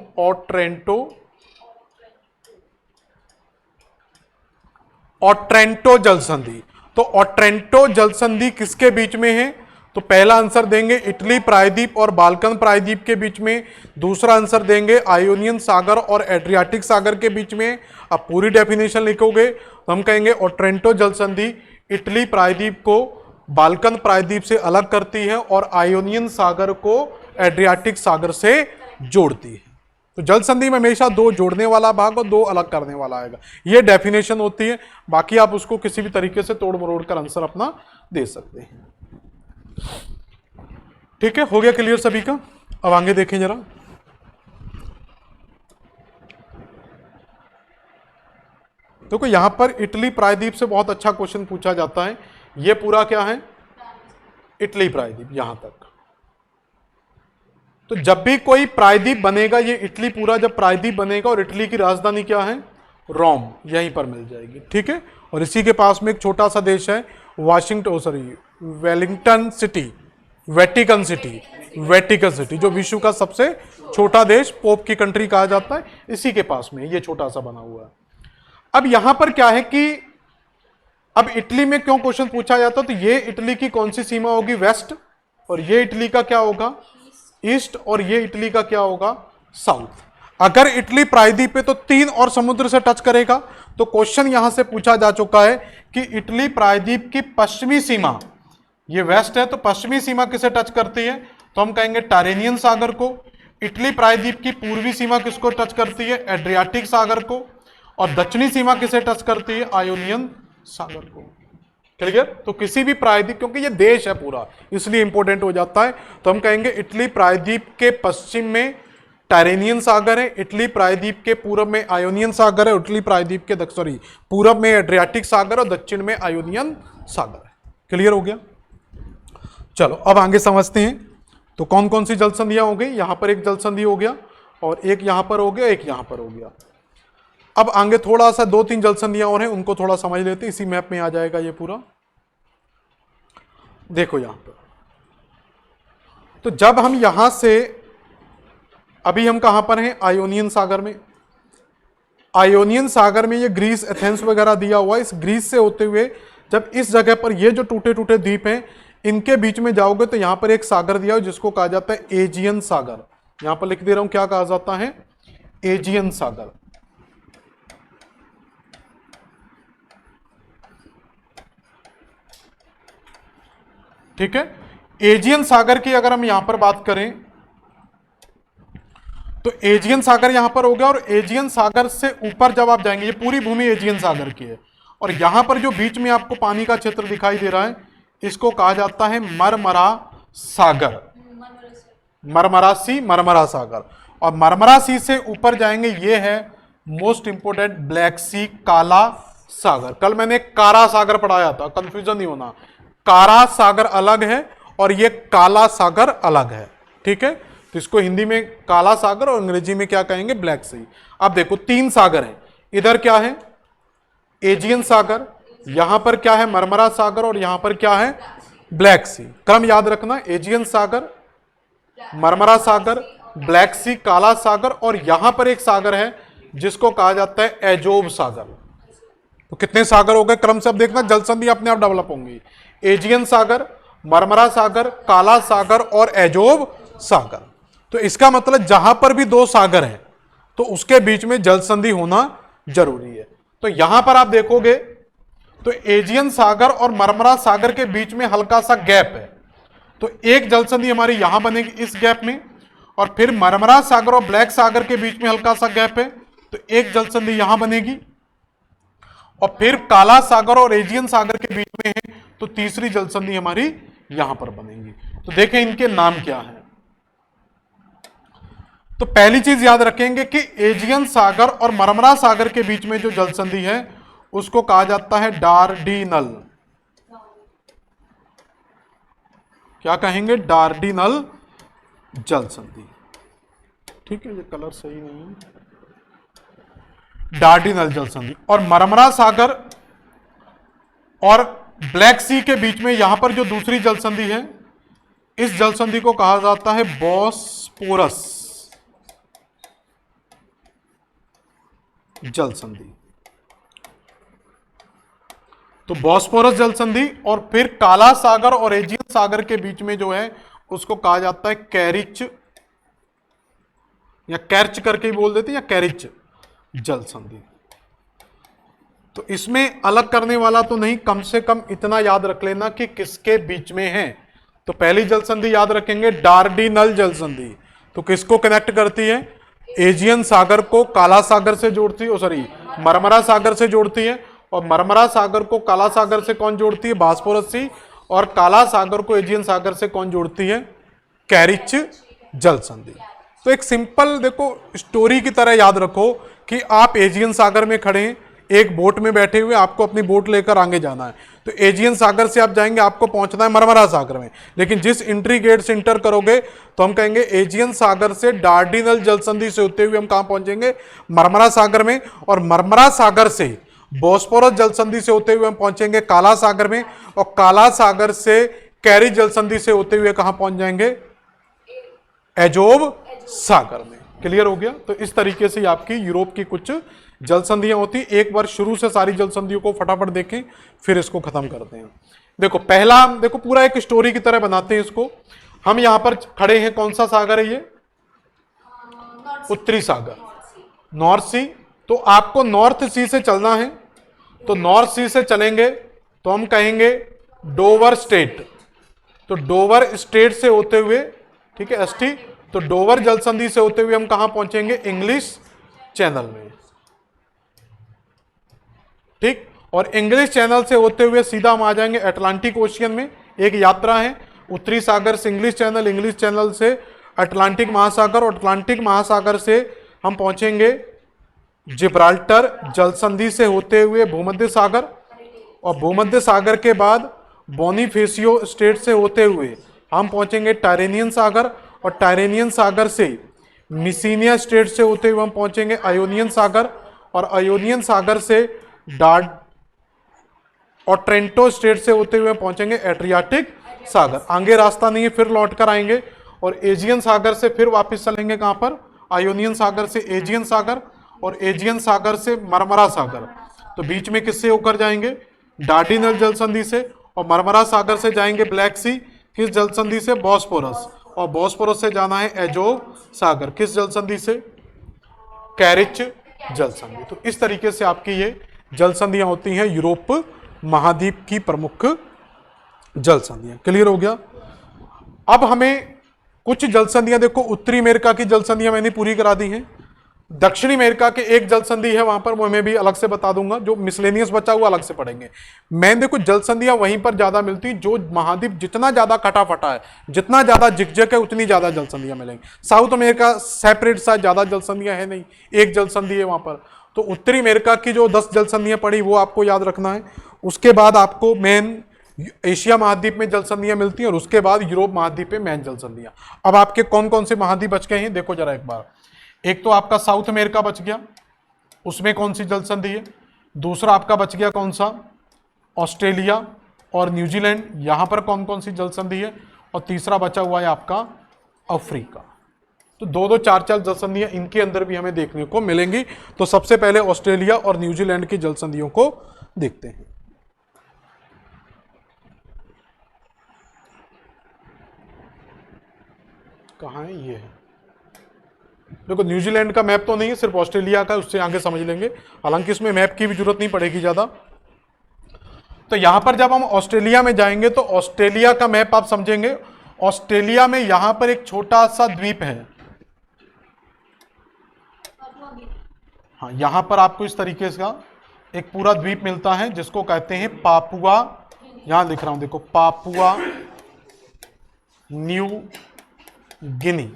A: ओट्रेंटो जल संधि। तो ओट्रेंटो जल संधि किसके बीच में है, तो पहला आंसर देंगे इटली प्रायद्वीप और बाल्कन प्रायद्वीप के बीच में। दूसरा आंसर देंगे आयोनियन सागर और एड्रियाटिक सागर के बीच में। अब पूरी डेफिनेशन लिखोगे तो हम कहेंगे ओट्रेंटो जल संधि इटली प्रायद्वीप को बाल्कन प्रायद्वीप से अलग करती है, और आयोनियन सागर को एड्रियाटिक सागर से जोड़ती है। तो जल संधि में हमेशा दो जोड़ने वाला भाग और दो अलग करने वाला आएगा, ये डेफिनेशन होती है। बाकी आप उसको किसी भी तरीके से तोड़ मरोड़ कर आंसर अपना दे सकते हैं। ठीक है, हो गया क्लियर सभी का। अब आगे देखें जरा। देखो यहां पर इटली प्रायद्वीप से बहुत अच्छा क्वेश्चन पूछा जाता है। ये पूरा क्या है, इटली प्रायद्वीप यहां तक। तो जब भी कोई प्रायद्वीप बनेगा, ये इटली पूरा जब प्रायद्वीप बनेगा, और इटली की राजधानी क्या है, रोम, यहीं पर मिल जाएगी। ठीक है, और इसी के पास में एक छोटा सा देश है Wellington city, Vatican city, Vatican city, जो विश्व का सबसे छोटा देश, पोप की कंट्री कहा जाता है, इसी के पास में ये छोटा सा बना हुआ है। अब यहां पर क्या है कि अब इटली में क्यों क्वेश्चन पूछा जाता है, तो ये इटली की कौन सी सीमा होगी, वेस्ट, और ये इटली का क्या होगा, ईस्ट, और ये इटली का क्या होगा, साउथ। अगर इटली प्रायद्वीप पे तो 3 और समुद्र से टच करेगा, तो क्वेश्चन यहां से पूछा जा चुका है कि इटली प्रायद्वीप की पश्चिमी सीमा, ये वेस्ट है, तो पश्चिमी सीमा किसे टच करती है, तो हम कहेंगे टारेनियन सागर को। इटली प्रायद्वीप की पूर्वी सीमा किसको टच करती है, एड्रियाटिक सागर को, और दक्षिणी सीमा किसे टच करती है, आयोनियन सागर को। क्लियर। तो किसी भी प्रायद्वीप, क्योंकि ये देश है पूरा, इसलिए इंपॉर्टेंट हो जाता है, तो हम कहेंगे इटली प्रायद्वीप के पश्चिम में टायरेनियन सागर है, इटली प्रायद्वीप के पूर्व में आयोनियन सागर है, इटली प्रायद्वीप के पूर्व में एड्रियाटिक सागर और दक्षिण में आयोनियन सागर है। क्लियर हो गया। चलो अब आगे समझते हैं। तो कौन कौन सी जल संधियां हो गई, यहां पर एक जल संधि हो गया, और एक यहां पर हो गया, एक यहां पर हो गया। अब आगे थोड़ा सा 2-3 जल संधियां और हैं, उनको थोड़ा समझ लेते, इसी मैप में आ जाएगा ये पूरा। देखो यहां पर, तो जब हम यहां से, अभी हम कहां पर हैं, आयोनियन सागर में। आयोनियन सागर में ये ग्रीस, एथेंस वगैरह दिया हुआ है। इस ग्रीस से होते हुए जब इस जगह पर ये जो टूटे टूटे द्वीप हैं, इनके बीच में जाओगे तो यहां पर एक सागर दिया हुआ जिसको कहा जाता है एजियन सागर। यहां पर लिख दे रहा हूं, क्या कहा जाता है, एजियन सागर। ठीक है, एजियन सागर की अगर हम यहां पर बात करें, तो एजियन सागर यहां पर हो गया, और एजियन सागर से ऊपर जब आप जाएंगे, ये पूरी भूमि एजियन सागर की है, और यहां पर जो बीच में आपको पानी का क्षेत्र दिखाई दे रहा है, इसको कहा जाता है मरमरा सागर, मरमरा सी, मरमरा सागर। और मरमरा सी से ऊपर जाएंगे, ये है मोस्ट इंपोर्टेंट ब्लैक सी, काला सागर। कल मैंने कारा सागर पढ़ाया था, कंफ्यूजन नहीं होना, कारा सागर अलग है और ये काला सागर अलग है। ठीक है, तो इसको हिंदी में काला सागर और अंग्रेजी में क्या कहेंगे, ब्लैक सी। अब देखो 3 सागर हैं, इधर क्या है, एजियन सागर, यहां पर क्या है, मरमरा सागर, और यहां पर क्या है, ब्लैक सी। क्रम याद रखना, एजियन सागर, मरमरा सागर, ब्लैक सी, काला सागर, और यहां पर एक सागर है जिसको कहा जाता है एजोब सागर। तो कितने सागर हो गए, क्रम से अब देखना, जल संधि अपने आप डेवलप होंगी। एजियन सागर, मरमरा सागर, काला सागर और एजोब सागर। तो इसका मतलब जहां पर भी 2 सागर हैं तो उसके बीच में जल संधि होना जरूरी है। तो यहां पर आप देखोगे तो एजियन सागर और मरमरा सागर के बीच में हल्का सा गैप है, तो एक जल संधि हमारी यहां बनेगी इस गैप में, और फिर मरमरा सागर और ब्लैक सागर के बीच में हल्का सा गैप है, तो एक जल संधि यहां बनेगी, और फिर काला सागर और एजियन सागर के बीच में है, तो तीसरी जल संधि हमारी यहां पर बनेगी। तो देखें इनके नाम क्या है। तो पहली चीज याद रखेंगे कि एजियन सागर और मरमरा सागर के बीच में जो जल संधि है उसको कहा जाता है डार्डिनल। क्या कहेंगे, डार्डिनल जल संधि। ठीक है, ये कलर सही नहीं है, डार्डिनल जल संधि। और मरमरा सागर और ब्लैक सी के बीच में यहां पर जो दूसरी जल संधि है, इस जल संधि को कहा जाता है बॉस्पोरस जल संधि। तो बॉस्पोरस जल संधि, और फिर काला सागर और एजियन सागर के बीच में जो है उसको कहा जाता है कैरिच, या कैर्च करके ही बोल देते हैं, या कैरिच जल संधि। तो इसमें अलग करने वाला तो नहीं, कम से कम इतना याद रख लेना कि किसके बीच में है। तो पहली जल संधि याद रखेंगे डार्डिनल जल संधि। तो किसको कनेक्ट करती है, एजियन सागर को काला सागर से जोड़ती है, मरमरा सागर से जोड़ती है, और मरमरा सागर को काला सागर से कौन जोड़ती है, बॉस्पोरस सी, और काला सागर को एजियन सागर से कौन जोड़ती है, कैरिच जल संधि। तो एक सिंपल देखो स्टोरी की तरह याद रखो कि आप एजियन सागर में खड़े हैं, एक बोट में बैठे हुए, आपको अपनी बोट लेकर आगे जाना है। तो एजियन सागर से आप जाएंगे, आपको पहुंचना है मरमरा सागर में, लेकिन जिस एंट्री गेट से इंटर करोगे तो हम कहेंगे एजियन सागर से डार्डिनल जल संधि से होते हुए हम कहां पहुंचेंगे, मरमरा सागर में। और मरमरा सागर से बोस्फोरस जल संधि से होते हुए हम पहुंचेंगे काला सागर में, और काला सागर से कैरिच जल संधि से होते हुए कहां पहुंच जाएंगे, एजोव सागर में। क्लियर हो गया। तो इस तरीके से आपकी यूरोप की कुछ जल संधियां होती। एक बार शुरू से सारी जल संधियों को फटाफट देखें, फिर इसको खत्म करते हैं। देखो पहला, देखो पूरा एक स्टोरी की तरह बनाते हैं इसको। हम यहां पर खड़े हैं, कौन सा सागर है ये, उत्तरी सागर, नॉर्थ सी। तो आपको नॉर्थ सी से चलना है, तो नॉर्थ सी से चलेंगे तो हम कहेंगे डोवर स्टेट। तो डोवर स्टेट से होते हुए, ठीक है, एसटी, तो डोवर जल संधि से होते हुए हम कहां पहुंचेंगे, इंग्लिश चैनल में, ठीक। और इंग्लिश चैनल से होते हुए सीधा हम आ जाएंगे अटलांटिक ओशियन में। एक यात्रा है उत्तरी सागर से इंग्लिश चैनल, इंग्लिश चैनल से अटलांटिक महासागर, और अटलांटिक महासागर से हम पहुंचेंगे जिब्राल्टर जल संधि से होते हुए भूमध्य सागर, और भूमध्य सागर के बाद बोनीफेसियो स्टेट से होते हुए हम पहुंचेंगे टायरेनियन सागर, और टायरेनियन सागर से मिसीनिया स्टेट से होते हुए हम पहुंचेंगे आयोनियन सागर, और आयोनियन सागर से डार्ड और ट्रेंटो स्टेट से होते हुए पहुंचेंगे एड्रियाटिक सागर। आगे रास्ता नहीं है, फिर लौट कर आएंगे, और एजियन सागर से फिर वापस चलेंगे कहां पर, आयोनियन सागर से एजियन सागर, और एजियन सागर से मरमरा सागर। तो बीच में किससे होकर जाएंगे, डार्डिनल जल संधि से, और मरमरा सागर से जाएंगे ब्लैक सी, किस जल संधि से, बॉस्फोरस, और बॉस्फोरस से जाना है एजोव सागर, किस जल संधि से, कैरिच जल संधि। तो इस तरीके से आपकी ये जल संधियां होती हैं यूरोप महाद्वीप की प्रमुख जल संधियां। क्लियर हो गया। अब हमें कुछ जल संधियां देखो, उत्तरी अमेरिका की जल संधियां मैंने पूरी करा दी हैं। दक्षिणी अमेरिका के एक जल संधि है वहां पर, वो मैं भी अलग से बता दूंगा, जो मिसलेनियस बचा हुआ अलग से पढ़ेंगे। मैं देखो जल संधियां वहीं पर ज्यादा मिलती, जो महाद्वीप जितना ज्यादा कटा फटा है, जितना ज्यादा जिकजक है, उतनी ज्यादा जल संधियां मिलेंगी। साउथ अमेरिका सेपरेट सा ज्यादा जल संधियां है नहीं, एक जल संधि है वहां पर। तो उत्तरी अमेरिका की जो 10 जल संधियां पड़ी वो आपको याद रखना है। उसके बाद आपको मेन एशिया महाद्वीप में जल संधियां मिलती हैं, और उसके बाद यूरोप महाद्वीप में मेन जल संधियां। अब आपके कौन कौन से महाद्वीप बच गए हैं देखो जरा एक बार। एक तो आपका साउथ अमेरिका बच गया, उसमें कौन सी जल संधि है। दूसरा आपका बच गया कौन सा, ऑस्ट्रेलिया और न्यूजीलैंड, यहां पर कौन कौन सी जल संधि है। और तीसरा बचा हुआ है आपका अफ्रीका। तो दो दो चार चार जल संधियां इनके अंदर भी हमें देखने को मिलेंगी। तो सबसे पहले ऑस्ट्रेलिया और न्यूजीलैंड की जल संधियों को देखते हैं। कहां है, ये है। देखो न्यूजीलैंड का मैप तो नहीं है, सिर्फ ऑस्ट्रेलिया का, उससे आगे समझ लेंगे, हालांकि इसमें मैप की भी जरूरत नहीं पड़ेगी ज्यादा। तो यहां पर जब हम ऑस्ट्रेलिया में जाएंगे तो ऑस्ट्रेलिया का मैप आप समझेंगे। ऑस्ट्रेलिया में यहां पर एक छोटा सा द्वीप है, हाँ, यहां पर आपको इस तरीके का एक पूरा द्वीप मिलता है जिसको कहते हैं पापुआ, यहां लिख रहा हूं देखो, पापुआ न्यू गिनी,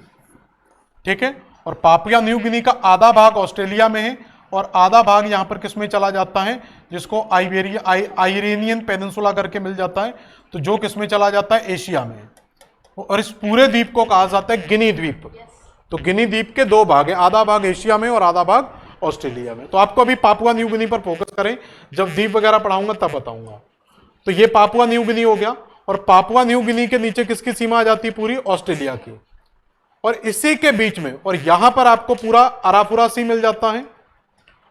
A: ठीक है। और पापुआ न्यू गिनी का आधा भाग ऑस्ट्रेलिया में है, और आधा भाग यहां पर किसमें चला जाता है, जिसको आइरेनियन पेनिनसुला करके मिल जाता है। तो जो किसमें चला जाता है, एशिया में। और इस पूरे द्वीप को कहा जाता है गिनी द्वीप। तो गिनी द्वीप के दो भाग हैं, आधा भाग एशिया में और आधा भाग ऑस्ट्रेलिया में। तो आपको अभी पापुआ न्यू गिनी पर फोकस करें, जब द्वीप वगैरह पढ़ाऊंगा तब बताऊंगा। तो ये पापुआ न्यू गिनी हो गया, और पापुआ न्यू गिनी के नीचे किसकी सीमा आ जाती है, पूरी ऑस्ट्रेलिया की। और इसी के बीच में, और यहां पर आपको पूरा अराफुरा सी मिल जाता है,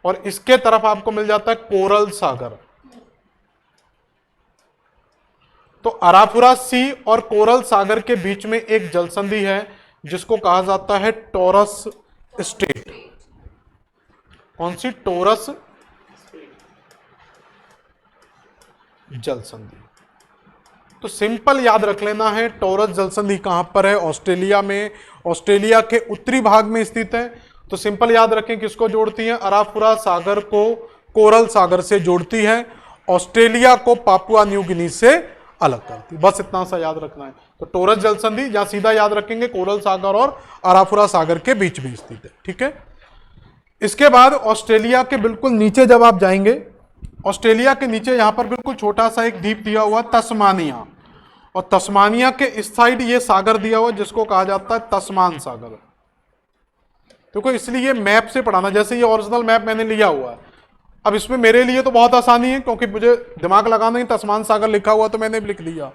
A: और इसके तरफ आपको मिल जाता है कोरल सागर। तो अराफुरा सी और कोरल सागर के बीच में एक जल संधि है जिसको कहा जाता है टॉरस स्ट्रेट। कौन सी, टॉरस जल संधि। तो सिंपल याद रख लेना है, टॉरस जल संधि कहां पर है, ऑस्ट्रेलिया में, ऑस्ट्रेलिया के उत्तरी भाग में स्थित है। तो सिंपल याद रखें, किसको जोड़ती है, अराफुरा सागर को कोरल सागर से जोड़ती है, ऑस्ट्रेलिया को पापुआ न्यू गिनी से अलग करती है। बस इतना सा याद रखना है। तो टोरस जल संधि या सीधा याद रखेंगे कोरल सागर और अराफुरा सागर के बीच में स्थित है। ठीक है, इसके बाद ऑस्ट्रेलिया के बिल्कुल नीचे जब आप जाएंगे, ऑस्ट्रेलिया के नीचे यहां पर बिल्कुल छोटा सा एक द्वीप दिया हुआ तस्मानिया, और तस्मानिया के इस साइड ये सागर दिया हुआ जिसको कहा जाता है तस्मान सागर। देखो इसलिए मैप से पढ़ाना, जैसे ये ओरिजिनल मैप मैंने लिया हुआ है, अब इसमें मेरे लिए तो बहुत आसानी है क्योंकि मुझे दिमाग लगाना ही, तस्मान सागर लिखा हुआ तो मैंने लिख दिया।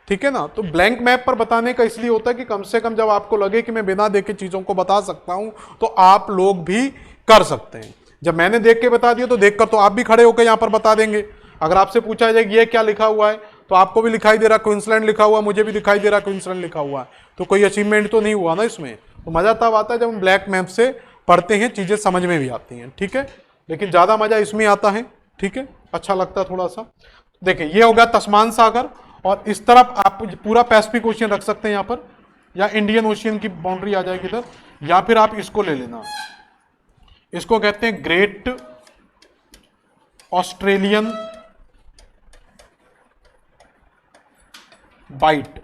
A: ठीक है ना, तो ब्लैंक मैप पर बताने का इसलिए होता है कि कम से कम जब आपको लगे कि मैं बिना देखे चीजों को बता सकता हूं तो आप लोग भी कर सकते हैं। जब मैंने देख के बता दिया तो देखकर तो आप भी खड़े होकर यहां पर बता देंगे। अगर आपसे पूछा जाए ये क्या लिखा हुआ है तो आपको भी दिखाई दे रहा क्वींसलैंड लिखा हुआ, मुझे भी दिखाई दे रहा क्वींसलैंड लिखा हुआ है, तो कोई अचीवमेंट तो नहीं हुआ ना इसमें। तो मजा तब आता है जब हम ब्लैक मैप से पढ़ते हैं, चीजें समझ में भी आती हैं। ठीक है, लेकिन ज्यादा मजा इसमें आता है। ठीक है, अच्छा लगता है थोड़ा सा। देखिए ये हो गया तस्मान सागर, और इस तरफ आप पूरा पैसिफिक ओशियन रख सकते हैं यहां पर, या इंडियन ओशियन की बाउंड्री आ जाएगी इधर, या फिर आप इसको ले लेना, इसको कहते हैं ग्रेट ऑस्ट्रेलियन बाइट।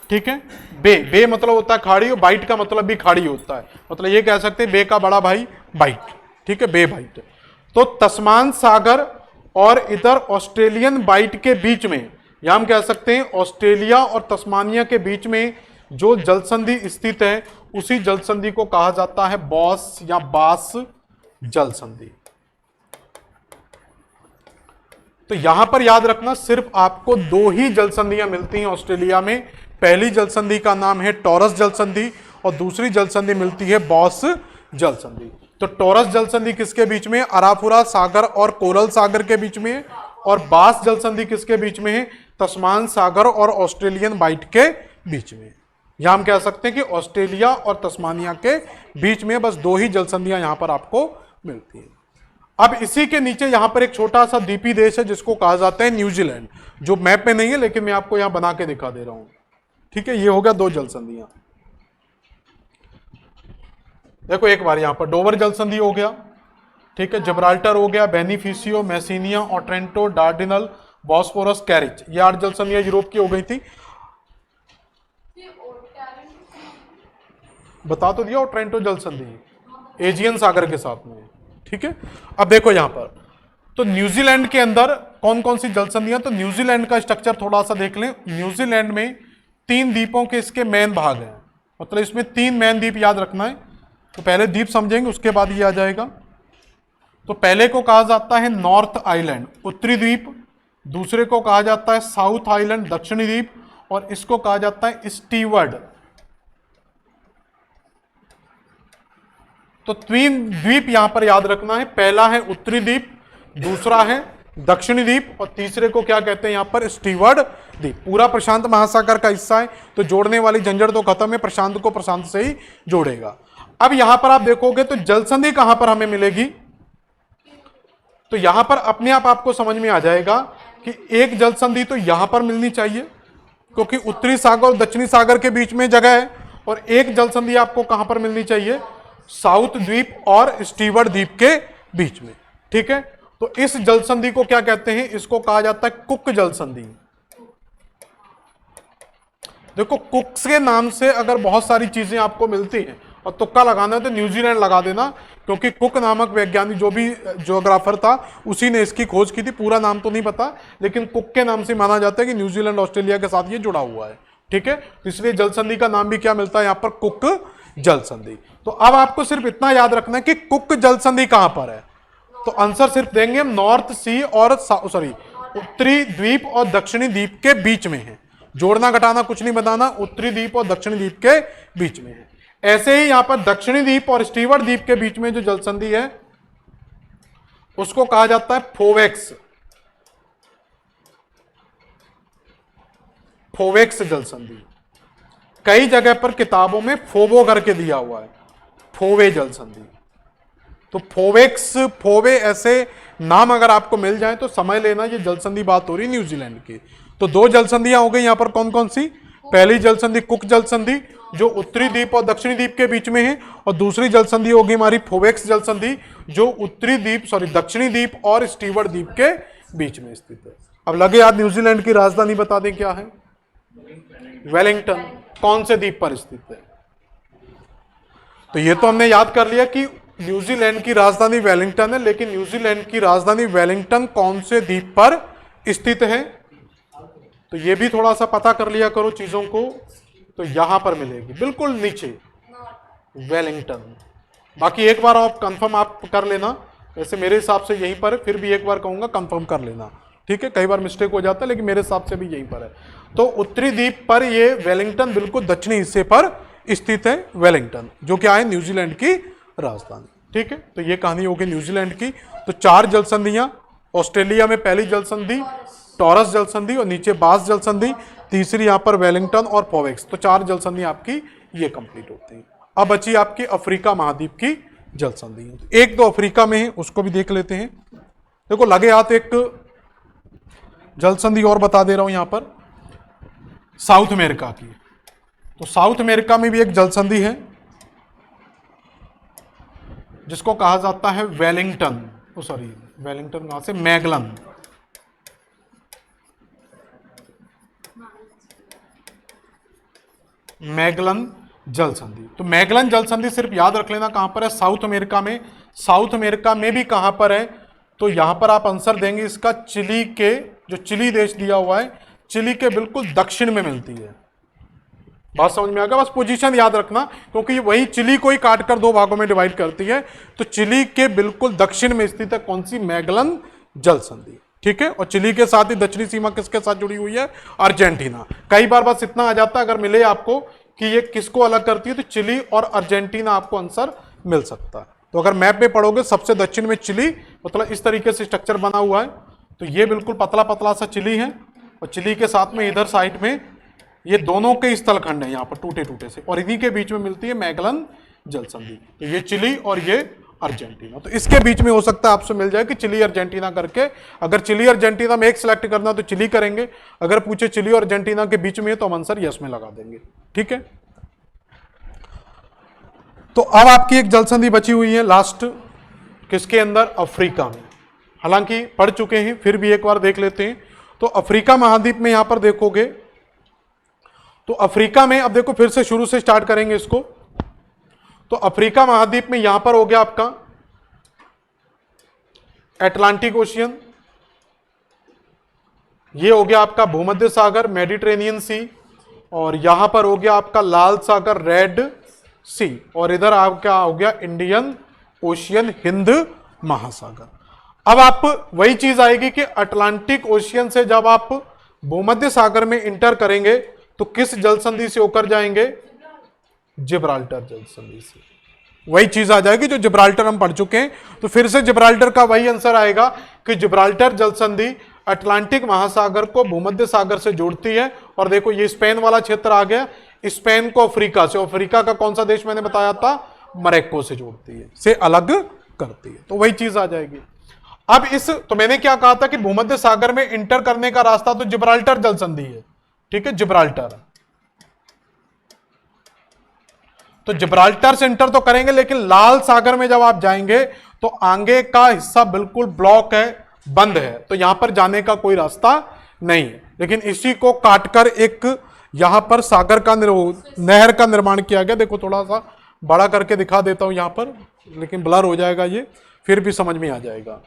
A: ठीक है, बे, बे मतलब होता है खाड़ी, और बाइट का मतलब भी खाड़ी होता है, मतलब ये कह सकते हैं बे का बड़ा भाई बाइट। ठीक है, बे बाइट। तो तस्मान सागर और इधर ऑस्ट्रेलियन बाइट के बीच में, या हम कह सकते हैं ऑस्ट्रेलिया और तस्मानिया के बीच में जो जलसंधि स्थित है उसी जलसंधि को कहा जाता है बॉस या बास जलसंधि। तो यहां पर याद रखना सिर्फ आपको दो ही जलसंधियां मिलती हैं ऑस्ट्रेलिया में। पहली जलसंधि का नाम है टॉरस जलसंधि और दूसरी जलसंधि मिलती है बॉस जलसंधि। तो टॉरस जलसंधि किसके बीच में? अराफुरा सागर और कोरल सागर के बीच में। और बास जलसंधि किसके बीच में है? तस्मान सागर और ऑस्ट्रेलियन बाइट के बीच में। यहां हम कह सकते हैं कि ऑस्ट्रेलिया और तस्मानिया के बीच में बस दो ही जलसंधियां यहां पर आपको मिलती हैं। अब इसी के नीचे यहां पर एक छोटा सा द्वीपीय देश है जिसको कहा जाता है न्यूजीलैंड, जो मैप में नहीं है लेकिन मैं आपको यहां बना के दिखा दे रहा हूं। ठीक है, ये हो गया दो जलसंधियां। देखो एक बार यहां पर डोवर जलसंधि हो गया, ठीक है, जब्राल्टर हो गया, बेनिफिशियो, मैसिनिया, ओट्रेंटो, डार्डिनल, बॉस्फोरस, कैरिच, ये 8 जलसंधियां यूरोप की हो गई थी। बता तो दिया ओट्रेंटो जलसंधि एजियन सागर के साथ में। ठीक है, अब देखो यहां पर तो न्यूजीलैंड के अंदर कौन कौन सी जलसंधियां, तो न्यूजीलैंड का स्ट्रक्चर थोड़ा सा देख लें। न्यूजीलैंड में 3 द्वीपों के इसके मेन भाग हैं, मतलब इसमें 3 मेन द्वीप याद रखना है। तो पहले द्वीप समझेंगे उसके बाद ये आ जाएगा। तो पहले को कहा जाता है नॉर्थ आइलैंड, उत्तरी द्वीप। दूसरे को कहा जाता है साउथ आइलैंड, दक्षिणी द्वीप। और इसको कहा जाता है स्टीवर्ड। तो 3 द्वीप यहां पर याद रखना है। पहला है उत्तरी द्वीप, दूसरा है दक्षिणी द्वीप और तीसरे को क्या कहते हैं यहां पर? स्टीवर्ड द्वीप। पूरा प्रशांत महासागर का हिस्सा है, तो जोड़ने वाली झंझट तो खत्म है, प्रशांत को प्रशांत से ही जोड़ेगा। अब यहां पर आप देखोगे तो जलसंधि कहां पर हमें मिलेगी, तो यहां पर अपने आप आपको समझ में आ जाएगा कि एक जलसंधि तो यहां पर मिलनी चाहिए क्योंकि उत्तरी सागर और दक्षिणी सागर के बीच में जगह है। और एक जलसंधि आपको कहां पर मिलनी चाहिए? साउथ द्वीप और स्टीवर्ड द्वीप के बीच में। ठीक है, तो इस जलसंधि को क्या कहते हैं? इसको कहा जाता है कुक जलसंधि। देखो कुक के नाम से अगर बहुत सारी चीजें आपको मिलती हैं और तुक्का लगाना है तो न्यूजीलैंड लगा देना, क्योंकि कुक नामक वैज्ञानिक जो भी ज्योग्राफर था उसी ने इसकी खोज की थी। पूरा नाम तो नहीं पता, लेकिन कुक के नाम से माना जाता है कि न्यूजीलैंड ऑस्ट्रेलिया के साथ ये जुड़ा हुआ है। ठीक है, तो इसलिए जलसंधि का नाम भी क्या मिलता है यहां पर? कुक जलसंधि। तो अब आपको सिर्फ इतना याद रखना है कि कुक जलसंधि कहां पर है। तो आंसर सिर्फ देंगे हम नॉर्थ सी और उत्तरी द्वीप और दक्षिणी द्वीप के बीच में है। जोड़ना घटाना कुछ नहीं बताना, उत्तरी द्वीप और दक्षिणी द्वीप के बीच में है। ऐसे ही यहां पर दक्षिणी द्वीप और स्टीवर्ड द्वीप के बीच में जो जलसंधि है उसको कहा जाता है फोवेक्स। फोवेक्स जलसंधि। कई जगह पर किताबों में फोवो करके दिया हुआ है, फोवे जलसंधि। तो फोवेक्स, फोवे ऐसे नाम अगर आपको मिल जाए तो समझ लेना ये जलसंधि बात हो रही न्यूजीलैंड की। तो 2 जलसंधियां हो गई यहां पर, कौन कौन सी? पहली जलसंधि कुक जलसंधि जो उत्तरी द्वीप और दक्षिणी द्वीप के बीच में है, और दूसरी जलसंधि होगी हमारी फोवेक्स जलसंधि जो उत्तरी द्वीप दक्षिणी द्वीप और स्टीवर्ड द्वीप के बीच में स्थित है। अब लगे याद न्यूजीलैंड की राजधानी बता दें क्या है? वेलिंगटन कौन से द्वीप पर स्थित है? तो ये तो हमने याद कर लिया कि न्यूजीलैंड की राजधानी वेलिंगटन है, लेकिन न्यूजीलैंड की राजधानी वेलिंगटन कौन से द्वीप पर स्थित है? तो ये भी थोड़ा सा पता कर लिया करो चीजों को। तो यहां पर मिलेगी बिल्कुल नीचे वेलिंगटन। बाकी एक बार आप कंफर्म आप कर लेना, वैसे मेरे हिसाब से यहीं पर है, फिर भी एक बार कहूंगा कंफर्म कर लेना, ठीक है? कई बार मिस्टेक हो जाता है, लेकिन मेरे हिसाब से भी यहीं पर है। तो उत्तरी द्वीप पर ये वेलिंगटन बिल्कुल दक्षिणी हिस्से पर स्थित है वेलिंगटन, जो क्या है न्यूजीलैंड की राजधानी, ठीक है? तो ये कहानी होगी न्यूजीलैंड की। तो 4 जल संधियां, ऑस्ट्रेलिया में पहली जल संधि टॉरस जल संधि और नीचे बास जल संधि, तीसरी यहां पर वेलिंगटन और पॉवेक्स। तो 4 जल संधि आपकी ये कंप्लीट होती है। अब बची आपकी अफ्रीका महाद्वीप की जल संधि। एक दो अफ्रीका में है, उसको भी देख लेते हैं। देखो लगे हाथ एक जल संधि और बता दे रहा हूं यहां पर, साउथ अमेरिका की। तो साउथ अमेरिका में भी एक जल संधि है जिसको कहा जाता है वेलिंगटन, सॉरी वेलिंगटन कहां से, मैगलन। मैगलन जल संधि। तो मैगलन जल संधि सिर्फ याद रख लेना कहां पर है, साउथ अमेरिका में। साउथ अमेरिका में भी कहां पर है? तो यहां पर आप आंसर देंगे इसका चिली के, जो चिली देश दिया हुआ है, चिली के बिल्कुल दक्षिण में मिलती है। बात समझ में आ गया? बस पोजीशन याद रखना, क्योंकि वही चिली को ही काटकर 2 भागों में डिवाइड करती है। तो चिली के बिल्कुल दक्षिण में स्थित है कौन सी? मैगलन जल संधि, ठीक है? और चिली के साथ ही दक्षिणी सीमा किसके साथ जुड़ी हुई है? अर्जेंटीना। कई बार बस इतना आ जाता है अगर मिले आपको कि ये किसको अलग करती है, तो चिली और अर्जेंटीना आपको आंसर मिल सकता है। तो अगर मैप में पढ़ोगे सबसे दक्षिण में चिली, मतलब इस तरीके से स्ट्रक्चर बना हुआ है। तो ये बिल्कुल पतला पतला सा चिली है, और चिली के साथ में इधर साइड में ये दोनों के स्थलखंड है यहाँ पर टूटे टूटे से, और इन्हीं के बीच में मिलती है मैगलन जल संधि। तो ये चिली और ये अर्जेंटीना। तो इसके बीच में हो सकता है आपसे मिल जाए कि चिली अर्जेंटीना करके। अगर चिली अर्जेंटीना में एक सिलेक्ट करना तो चिली करेंगे, अगर पूछे चिली और अर्जेंटीना के बीच में तो हम आंसर यस में लगा देंगे, ठीक है? तो अब आपकी एक जल संधि बची हुई है लास्ट, किसके अंदर? अफ्रीका में। हालांकि पढ़ चुके हैं, फिर भी एक बार देख लेते हैं। तो अफ्रीका महाद्वीप में यहां पर देखोगे तो अफ्रीका में, अब देखो फिर से शुरू से स्टार्ट करेंगे इसको। तो अफ्रीका महाद्वीप में यहां पर हो गया आपका अटलांटिक ओशियन, ये हो गया आपका भूमध्य सागर मेडिटेरेनियन सी, और यहां पर हो गया आपका लाल सागर रेड सी, और इधर आपका हो गया इंडियन ओशियन हिंद महासागर। अब आप वही चीज आएगी कि अटलांटिक ओशियन से जब आप भूमध्य सागर में इंटर करेंगे तो किस जल संधि से होकर जाएंगे? जिब्राल्टर जल संधि से। वही चीज आ जाएगी जो जिब्राल्टर हम पढ़ चुके हैं। तो फिर से जिब्राल्टर का वही आंसर आएगा कि जिब्राल्टर जल संधि अटलांटिक महासागर को भूमध्य सागर से जोड़ती है। और देखो ये स्पेन वाला क्षेत्र आ गया, स्पेन को अफ्रीका से, अफ्रीका का कौन सा देश मैंने बताया था? मोरक्को से जोड़ती है, से अलग करती है। तो वही चीज आ जाएगी। अब इस, तो मैंने क्या कहा था कि भूमध्य सागर में इंटर करने का रास्ता तो जिब्राल्टर जल संधि है, ठीक है? जिब्राल्टर, तो जिब्राल्टर से इंटर तो करेंगे, लेकिन लाल सागर में जब आप जाएंगे तो आगे का हिस्सा बिल्कुल ब्लॉक है, बंद है, तो यहां पर जाने का कोई रास्ता नहीं है। लेकिन इसी को काटकर एक यहां पर सागर का नहर का निर्माण किया गया। देखो थोड़ा सा बड़ा करके दिखा देता हूं यहां पर, लेकिन ब्लर हो जाएगा ये, फिर भी समझ में आ जाएगा।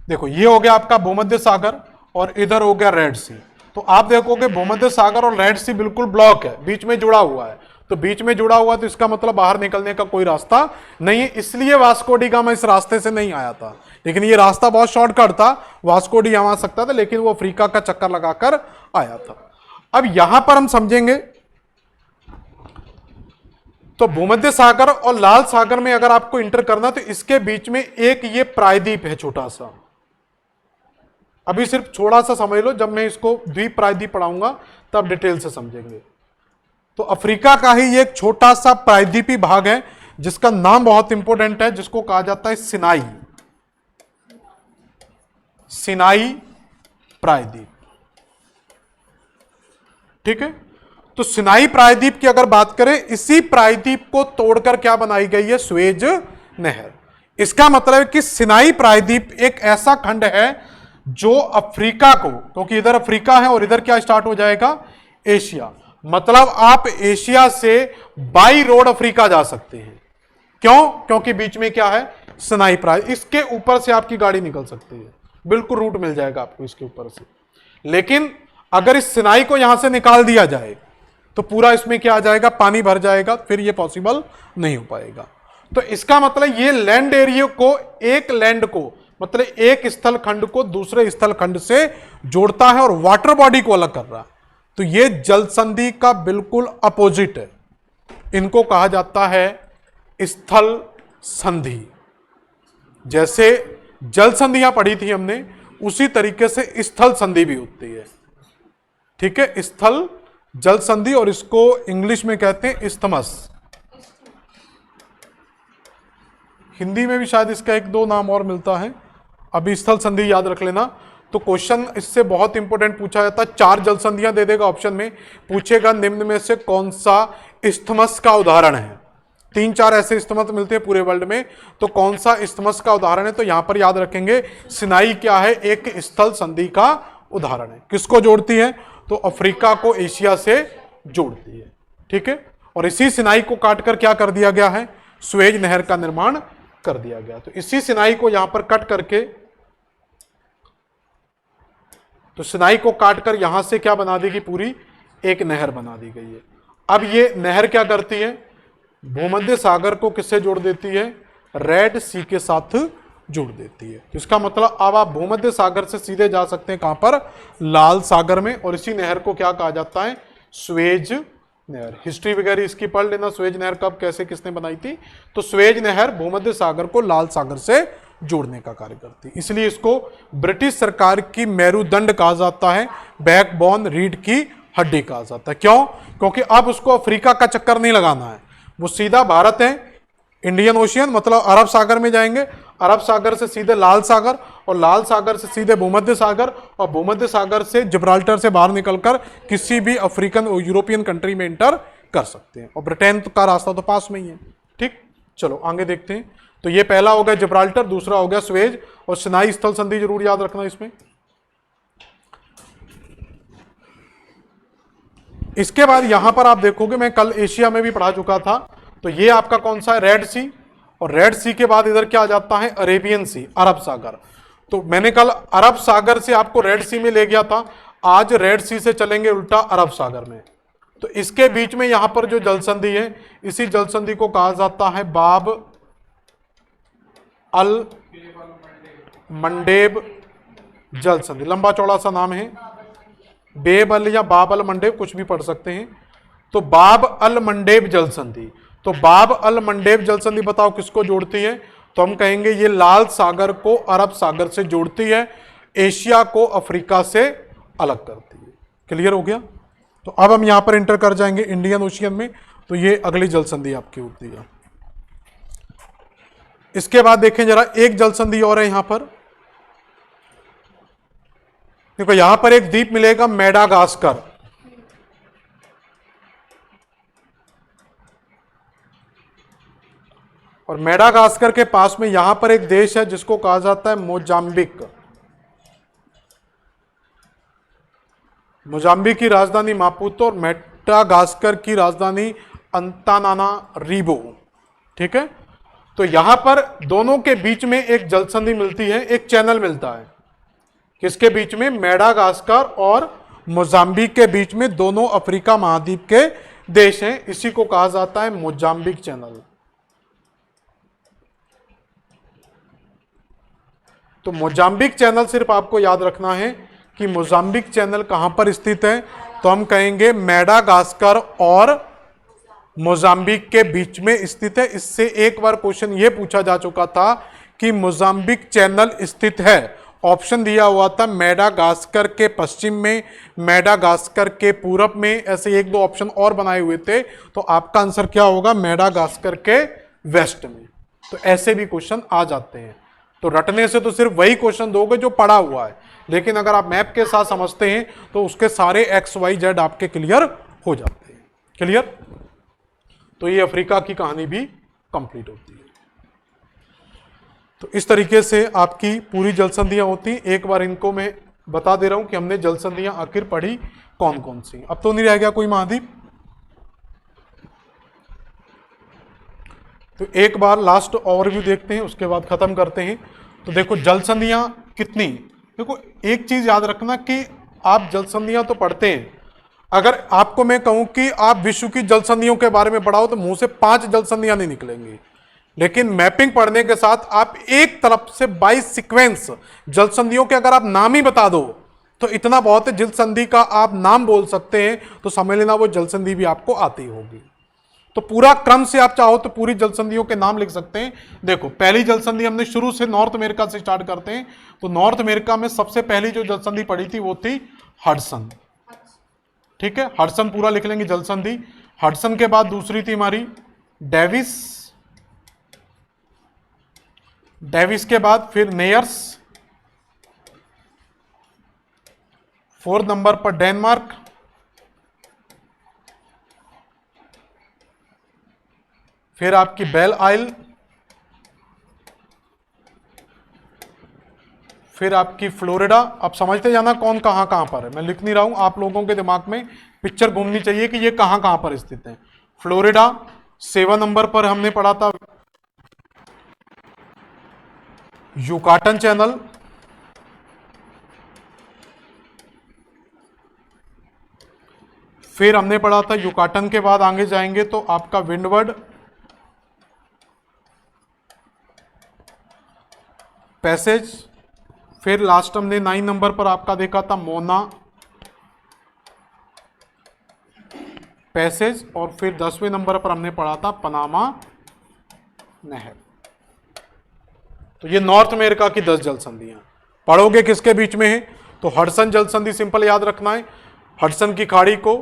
A: देखो ये हो गया आपका भूमध्य सागर और इधर हो गया रेड सी। तो आप देखोगे भूमध्य सागर और रेड सी बिल्कुल ब्लॉक है, बीच में जुड़ा हुआ है। तो बीच में जुड़ा हुआ तो इसका मतलब बाहर निकलने का कोई रास्ता नहीं है, इसलिए वास्को डी गामा इस रास्ते से नहीं आया था। लेकिन ये रास्ता बहुत शॉर्टकट था, वास्को डी गामा आ सकता था, लेकिन वो अफ्रीका का चक्कर लगाकर आया था। अब यहां पर हम समझेंगे तो भूमध्य सागर और लाल सागर में अगर आपको इंटर करना तो इसके बीच में एक ये प्रायद्वीप है छोटा सा। अभी सिर्फ थोड़ा सा समझ लो, जब मैं इसको द्वीप प्रायद्वीप पढ़ाऊंगा तब डिटेल से समझेंगे। तो अफ्रीका का ही एक छोटा सा प्रायद्वीपी भाग है जिसका नाम बहुत इंपॉर्टेंट है, जिसको कहा जाता है सिनाई, सिनाई प्रायद्वीप, ठीक है? तो सिनाई प्रायद्वीप की अगर बात करें, इसी प्रायद्वीप को तोड़कर क्या बनाई गई है? स्वेज नहर। इसका मतलब है कि सिनाई प्रायद्वीप एक ऐसा खंड है जो अफ्रीका को, क्योंकि इधर अफ्रीका है और इधर क्या स्टार्ट हो जाएगा? एशिया, मतलब आप एशिया से बाई रोड अफ्रीका जा सकते हैं। क्यों? क्योंकि बीच में क्या है, सिनाई प्रायद्वीप, इसके ऊपर से आपकी गाड़ी निकल सकती है, बिल्कुल रूट मिल जाएगा आपको इसके ऊपर से। लेकिन अगर इस सिनाई को यहां से निकाल दिया जाए तो पूरा इसमें क्या आ जाएगा, पानी भर जाएगा, फिर ये पॉसिबल नहीं हो पाएगा। तो इसका मतलब ये लैंड एरिया को, एक लैंड को मतलब एक स्थल खंड को दूसरे स्थल खंड से जोड़ता है और वाटर बॉडी को अलग कर रहा है। तो ये जल संधि का बिल्कुल अपोजिट है, इनको कहा जाता है स्थल संधि। जैसे जल संधियां पढ़ी थी हमने, उसी तरीके से स्थल संधि भी होती है। ठीक है, स्थल जल संधि, और इसको इंग्लिश में कहते हैं इस्थमस। हिंदी में भी शायद इसका एक दो नाम और मिलता है, अभी स्थल संधि याद रख लेना। तो क्वेश्चन इससे बहुत इंपॉर्टेंट पूछा जाता है, 4 जल संधियां दे देगा ऑप्शन में, पूछेगा निम्न में से कौन सा इस्थमस का उदाहरण है। 3-4 ऐसे इस्थमस मिलते हैं पूरे वर्ल्ड में, तो कौन सा इस्थमस का उदाहरण है, तो यहां पर याद रखेंगे सिनाई क्या है, एक स्थल संधि का उदाहरण है। किसको जोड़ती है, तो अफ्रीका को एशिया से जोड़ती है। ठीक है, और इसी सिनाई को काटकर क्या कर दिया गया है, सुएज नहर का निर्माण कर दिया गया। तो इसी सिनाई को यहां पर कट करके, तो सिनाई को काटकर यहां से क्या बना देगी, पूरी एक नहर बना दी गई है। अब ये नहर क्या करती है, भूमध्य सागर को किससे जोड़ देती है, रेड सी के साथ जोड़ देती है। तो इसका मतलब अब आप भूमध्य सागर से सीधे जा सकते हैं कहां पर, लाल सागर में, और इसी नहर को क्या कहा जाता है, सुएज नहर। हिस्ट्री वगैरह इसकी पढ़ लेना, सुएज नहर कब कैसे किसने बनाई थी। तो सुएज नहर भूमध्य सागर को लाल सागर से जोड़ने का कार्य करती है, इसलिए इसको ब्रिटिश सरकार की मेरुदंड कहा जाता है, बैकबोन, रीढ़ की हड्डी कहा जाता है। क्यों? क्योंकि अब उसको अफ्रीका का चक्कर नहीं लगाना है, वो सीधा भारत है, इंडियन ओशियन मतलब अरब सागर में जाएंगे, अरब सागर से सीधे लाल सागर, और लाल सागर से सीधे भूमध्य सागर, और भूमध्य सागर से जिब्राल्टर से बाहर निकलकर किसी भी अफ्रीकन और यूरोपियन कंट्री में इंटर कर सकते हैं, और ब्रिटेन का रास्ता तो पास में ही है। ठीक, चलो आगे देखते हैं। तो ये पहला हो गया जिब्राल्टर, दूसरा हो गया सुएज, और सिनाई स्थल संधि जरूर याद रखना इसमें। इसके बाद यहां पर आप देखोगे, मैं कल एशिया में भी पढ़ा चुका था, तो ये आपका कौन सा है, रेड सी, और रेड सी के बाद इधर क्या आ जाता है, अरेबियन सी, अरब सागर। तो मैंने कल अरब सागर से आपको रेड सी में ले गया था, आज रेड सी से चलेंगे उल्टा अरब सागर में। तो इसके बीच में यहां पर जो जल संधि है, इसी जल संधि को कहा जाता है बाब अल मंडेब जल संधि। लंबा चौड़ा सा नाम है, बेब अल या बाब अल मंडेब, कुछ भी पढ़ सकते हैं। तो बाब अल मंडेब जल संधि, तो बाब अल मंडेब जल संधि बताओ किसको जोड़ती है, तो हम कहेंगे ये लाल सागर को अरब सागर से जोड़ती है, एशिया को अफ्रीका से अलग करती है। क्लियर हो गया? तो अब हम यहां पर इंटर कर जाएंगे इंडियन ओशियन में, तो ये अगली जल संधि आपकी होती है। इसके बाद देखें जरा, एक जल संधि और है यहां पर, देखो यहां पर एक द्वीप मिलेगा मेडागास्कर, और मेडागास्कर के पास में यहां पर एक देश है जिसको कहा जाता है मोजाम्बिक। मोजाम्बिक की राजधानी मापुतो और मेडागास्कर की राजधानी अंतानानारीवो। ठीक है, तो यहां पर दोनों के बीच में एक जल संधि मिलती है, एक चैनल मिलता है, किसके बीच में, मेडागास्कर और मोजाम्बिक के बीच में, दोनों अफ्रीका महाद्वीप के देश हैं, इसी को कहा जाता है मोजाम्बिक चैनल। तो मोजाम्बिक चैनल सिर्फ आपको याद रखना है कि मोजाम्बिक चैनल कहां पर स्थित है, तो हम कहेंगे मेडागास्कर और मोजाम्बिक के बीच में स्थित है। इससे एक बार क्वेश्चन यह पूछा जा चुका था कि मोजाम्बिक चैनल स्थित है, ऑप्शन दिया हुआ था मेडागास्कर के पश्चिम में, मेडागास्कर के पूरब में, ऐसे एक दो ऑप्शन और बनाए हुए थे, तो आपका आंसर क्या होगा, मेडागास्कर के वेस्ट में। तो ऐसे भी क्वेश्चन आ जाते हैं, तो रटने से तो सिर्फ वही क्वेश्चन दोगे जो पढ़ा हुआ है, लेकिन अगर आप मैप के साथ समझते हैं तो उसके सारे एक्स वाई जेड आपके क्लियर हो जाते हैं। क्लियर? तो ये अफ्रीका की कहानी भी कंप्लीट होती है। तो इस तरीके से आपकी पूरी जल संधियां होती। एक बार इनको मैं बता दे रहा हूं कि हमने जल संधियां आखिर पढ़ी कौन कौन सी? अब तो नहीं रह गया कोई महाद्वीप। तो एक बार लास्ट ओवरव्यू देखते हैं, उसके बाद खत्म करते हैं। तो देखो जल संधियां कितनी, देखो एक चीज याद रखना कि आप जल संधियां तो पढ़ते हैं, अगर आपको मैं कहूं कि आप विश्व की जल संधियों के बारे में पढ़ाओ तो मुंह से 5 जल संधियां नहीं निकलेंगी, लेकिन मैपिंग पढ़ने के साथ आप एक तरफ से 22 सीक्वेंस जल संधियों के अगर आप नाम ही बता दो तो इतना बहुत है। जल संधि का आप नाम बोल सकते हैं तो समझ लेना वो जल संधि भी आपको आती होगी। तो पूरा क्रम से आप चाहो तो पूरी जल संधियों के नाम लिख सकते हैं। देखो पहली जल संधि हमने शुरू से नॉर्थ अमेरिका से स्टार्ट करते हैं, तो नॉर्थ अमेरिका में सबसे पहली जो जल संधि पड़ी थी वो थी हडसन। ठीक है, हडसन पूरा लिख लेंगे जल संधि। हडसन के बाद दूसरी थी हमारी डेविस, डेविस के बाद फिर नेयर्स, 4 नंबर पर डेनमार्क, फिर आपकी बेल आइल, फिर आपकी फ्लोरिडा। अब समझते जाना कौन कहां कहां पर है, मैं लिख नहीं रहा हूं, आप लोगों के दिमाग में पिक्चर घूमनी चाहिए कि ये कहां कहां पर स्थित है। फ्लोरिडा 7 नंबर पर हमने पढ़ा था युकाटन चैनल, फिर हमने पढ़ा था युकाटन के बाद आगे जाएंगे तो आपका विंडवर्ड पैसेज, फिर लास्ट हमने 9 नंबर पर आपका देखा था मोना पैसेज, और फिर 10वें नंबर पर हमने पढ़ा था पनामा नहर। तो ये नॉर्थ अमेरिका की 10 जल संधियां पढ़ोगे किसके बीच में है, तो हडसन जल संधि सिंपल याद रखना है, हडसन की खाड़ी को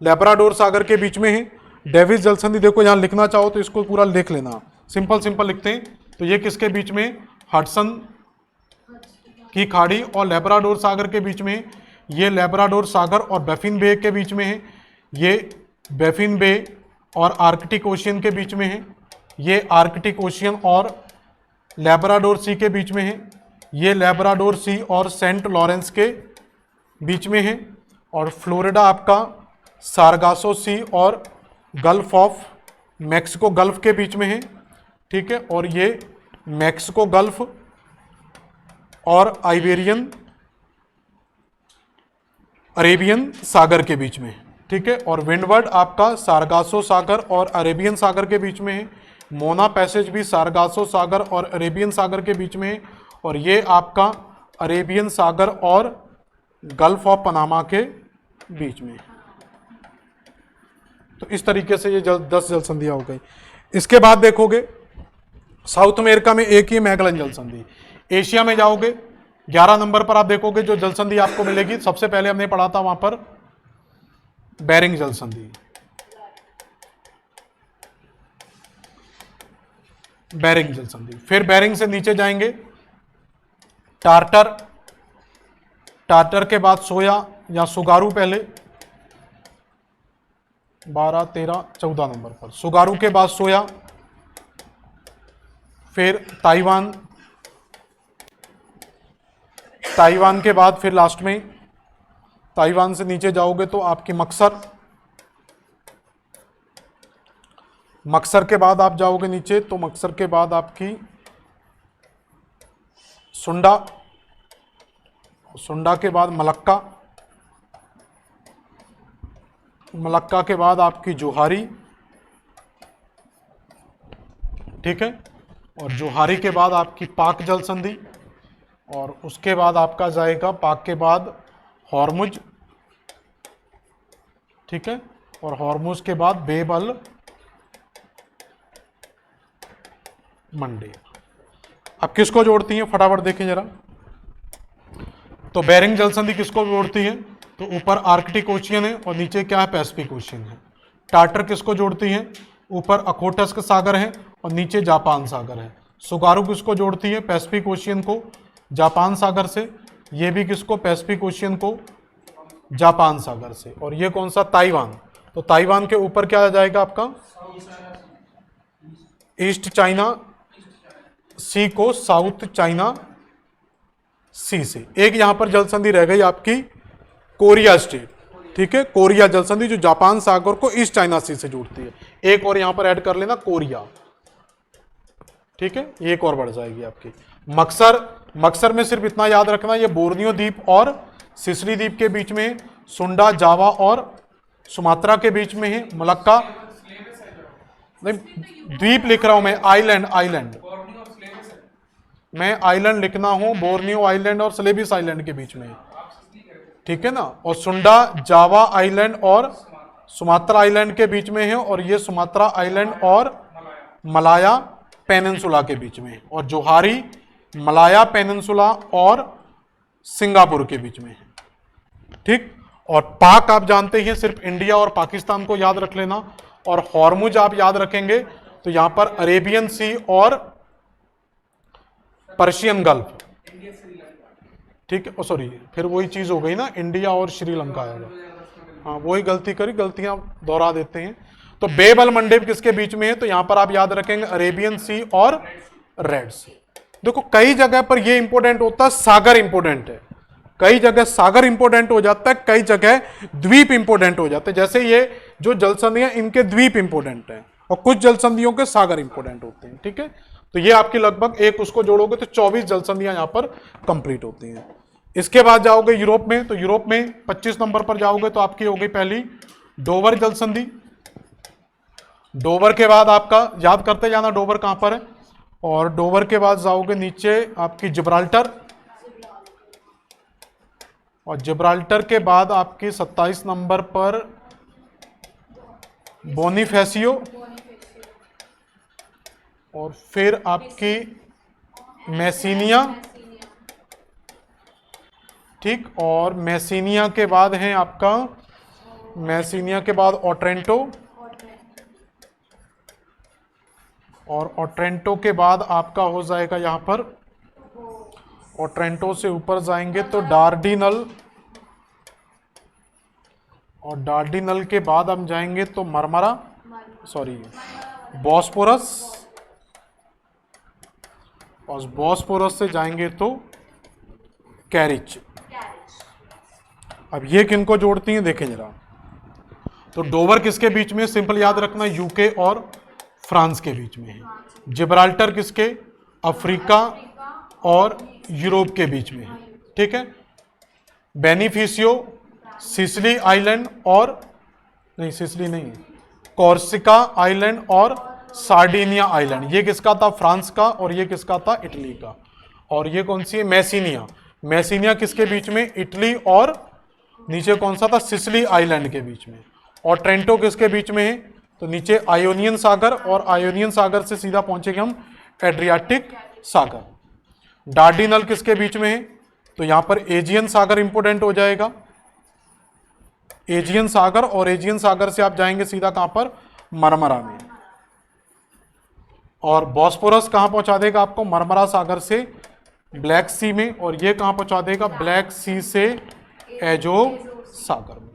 A: लेब्राडोर सागर के बीच में है। डेविस जल संधि देखो यहां लिखना चाहो तो इसको पूरा लिख लेना, सिंपल सिंपल लिखते हैं। तो ये किसके बीच में, हडसन की खाड़ी और लेब्राडोर सागर के बीच में है। ये लेब्राडोर सागर और बैफिन बे के बीच में है, ये बैफिन बे और आर्कटिक ओशियन के बीच में है, ये आर्कटिक ओशियन और लेब्राडोर सी के बीच में है, ये लेब्राडोर सी और सेंट लॉरेंस के बीच में है, और फ्लोरिडा आपका सारगासो सी और गल्फ ऑफ मैक्सिको गल्फ के बीच में है। ठीक है, और ये मैक्सिको गल्फ और अरेबियन सागर के बीच में है। ठीक है, और विंडवर्ड आपका सारगासो सागर और अरेबियन सागर के बीच में है। मोना पैसेज भी सारगासो सागर और अरेबियन सागर के बीच में है, और ये आपका अरेबियन सागर और गल्फ ऑफ पनामा के बीच में। तो इस तरीके से ये 10 जल संधियां हो गई। इसके बाद देखोगे साउथ अमेरिका में एक ही मैगलन जल संधि। एशिया में जाओगे 11 नंबर पर आप देखोगे जो जल संधि आपको मिलेगी, सबसे पहले हमने पढ़ा था वहां पर बेरिंग जल संधि, बेरिंग जल संधि। फिर बेरिंग से नीचे जाएंगे टार्टर, टार्टर के बाद सोया या सुगारू, पहले 12, 13, 14 नंबर पर सुगारू के बाद सोया, फिर ताइवान, ताइवान के बाद फिर लास्ट में ताइवान से नीचे जाओगे तो आपकी मक्सर, मक्सर के बाद आप जाओगे नीचे तो मक्सर के बाद आपकी सुंडा, सुंडा के बाद मलक्का, मलक्का के बाद आपकी जोहारी। ठीक है, और जोहारी के बाद आपकी पाक जल संधि, और उसके बाद आपका जाएगा पाक के बाद हॉर्मुज। ठीक है, और हॉर्मुज के बाद बेब अल मंडे। अब किसको जोड़ती हैं फटाफट देखें जरा। तो बेरिंग जल संधि किसको जोड़ती है, तो ऊपर आर्कटिक ओशियन है और नीचे क्या है, पैसिफिक ओशियन है। टार्टर किसको जोड़ती है, ऊपर अखोटस्क सागर है और नीचे जापान सागर है। सुगारू किसको जोड़ती है, पैसिफिक ओशियन को जापान सागर से, ये भी किसको, पैसिफिक ओशियन को जापान सागर से। और ये कौन सा, ताइवान। तो ताइवान के ऊपर क्या आ जाएगा आपका, ईस्ट चाइना सी को साउथ चाइना सी से। एक यहां पर जल संधि रह गई आपकी कोरिया स्टेट। ठीक है, कोरिया जल संधि जो जापान सागर को ईस्ट चाइना सी से जोड़ती है। एक और यहां पर ऐड कर लेना कोरिया, ठीक है, एक और बढ़ जाएगी आपकी। मक्सर, मक्सर में सिर्फ इतना याद रखना, ये बोर्नियो द्वीप और सिसिली द्वीप के बीच में है। सुंडा जावा और सुमात्रा के बीच में है। मलक्का नहीं, द्वीप लिख रहा हूं मैं, आइलैंड, आइलैंड मैं आइलैंड लिखना हूं, बोर्नियो आइलैंड और स्लेबिस आइलैंड के बीच में है, ठीक है ना। और सुंडा जावा आइलैंड और सुमात्रा आइलैंड के बीच में है, और ये सुमात्रा आइलैंड और मलाया पेनिनसुला के बीच में है। और जोहारी मलाया पेनिनसुला और सिंगापुर के बीच में है, ठीक। और पाक आप जानते हैं, सिर्फ इंडिया और पाकिस्तान को याद रख लेना। और हॉर्मुज आप याद रखेंगे तो यहां पर अरेबियन सी और पर्शियन गल्फ, ठीक है। सॉरी, फिर वही चीज हो गई ना, इंडिया और श्रीलंका आएगा, हाँ वही गलती करी, गलतियां दोहरा देते हैं। तो बेबल मंडेब किसके बीच में है, तो यहां पर आप याद रखेंगे अरेबियन सी और रेड सी। देखो कई जगह पर ये इंपॉर्टेंट होता है, सागर इंपॉर्टेंट है, कई जगह सागर इंपॉर्टेंट हो जाता है, कई जगह द्वीप इंपॉर्टेंट हो जाते हैं। जैसे ये जो जल संधियां, इनके द्वीप इंपॉर्टेंट है और कुछ जल संधियों के सागर इंपॉर्टेंट होते हैं, ठीक है। तो ये आपकी लगभग एक उसको जोड़ोगे तो 24 जल संधियां यहां पर कंप्लीट होती हैं। इसके बाद जाओगे यूरोप में, तो यूरोप में 25 नंबर पर जाओगे तो आपकी हो गई पहली डोवर जल संधि। डोवर के बाद आपका याद करते जाना डोवर कहां पर है, और डोवर के बाद जाओगे नीचे आपकी जिब्राल्टर, और जिब्राल्टर के बाद आपकी 27 नंबर पर बोनीफेसियो, और फिर आपकी मैसीनिया, ठीक। और मैसीनिया के बाद है आपका, मैसीनिया के बाद ओट्रेंटो, और ओट्रेंटो के बाद आपका हो जाएगा यहां पर, ओट्रेंटो से ऊपर जाएंगे तो डार्डिनल, और डार्डिनल के बाद हम जाएंगे तो मरमरा, सॉरी बॉस्पोरस, और बॉस्पोरस से जाएंगे तो कैरिच। अब ये किनको जोड़ती हैं देखें जरा, तो डोवर किसके बीच में, सिंपल याद रखना यूके और फ्रांस के बीच में है। जिब्राल्टर किसके, अफ्रीका और यूरोप के बीच में है, ठीक है। बेनिफिशियो सिसिली आइलैंड और नहीं, सिसिली नहीं, कॉर्सिका आइलैंड और सार्डिनिया आइलैंड, ये किसका था, फ्रांस का, और ये किसका था, इटली का। और ये कौन सी है, मैसीनिया, मैसीनिया किसके बीच में, इटली और नीचे कौन सा था, सिसिली आइलैंड के बीच में। और ट्रेंटो किसके बीच में है, तो नीचे आयोनियन सागर, और आयोनियन सागर से सीधा पहुंचेंगे हम एड्रियाटिक सागर। डार्डिनल किसके बीच में है, तो यहां पर एजियन सागर इंपोर्टेंट हो जाएगा, एजियन सागर, और एजियन सागर से आप जाएंगे सीधा कहां पर, मरमरा में। और बॉस्पोरस कहां पहुंचा देगा आपको, मरमरा सागर से ब्लैक सी में, और ये कहां पहुंचा देगा, ब्लैक सी से एजो सागर में,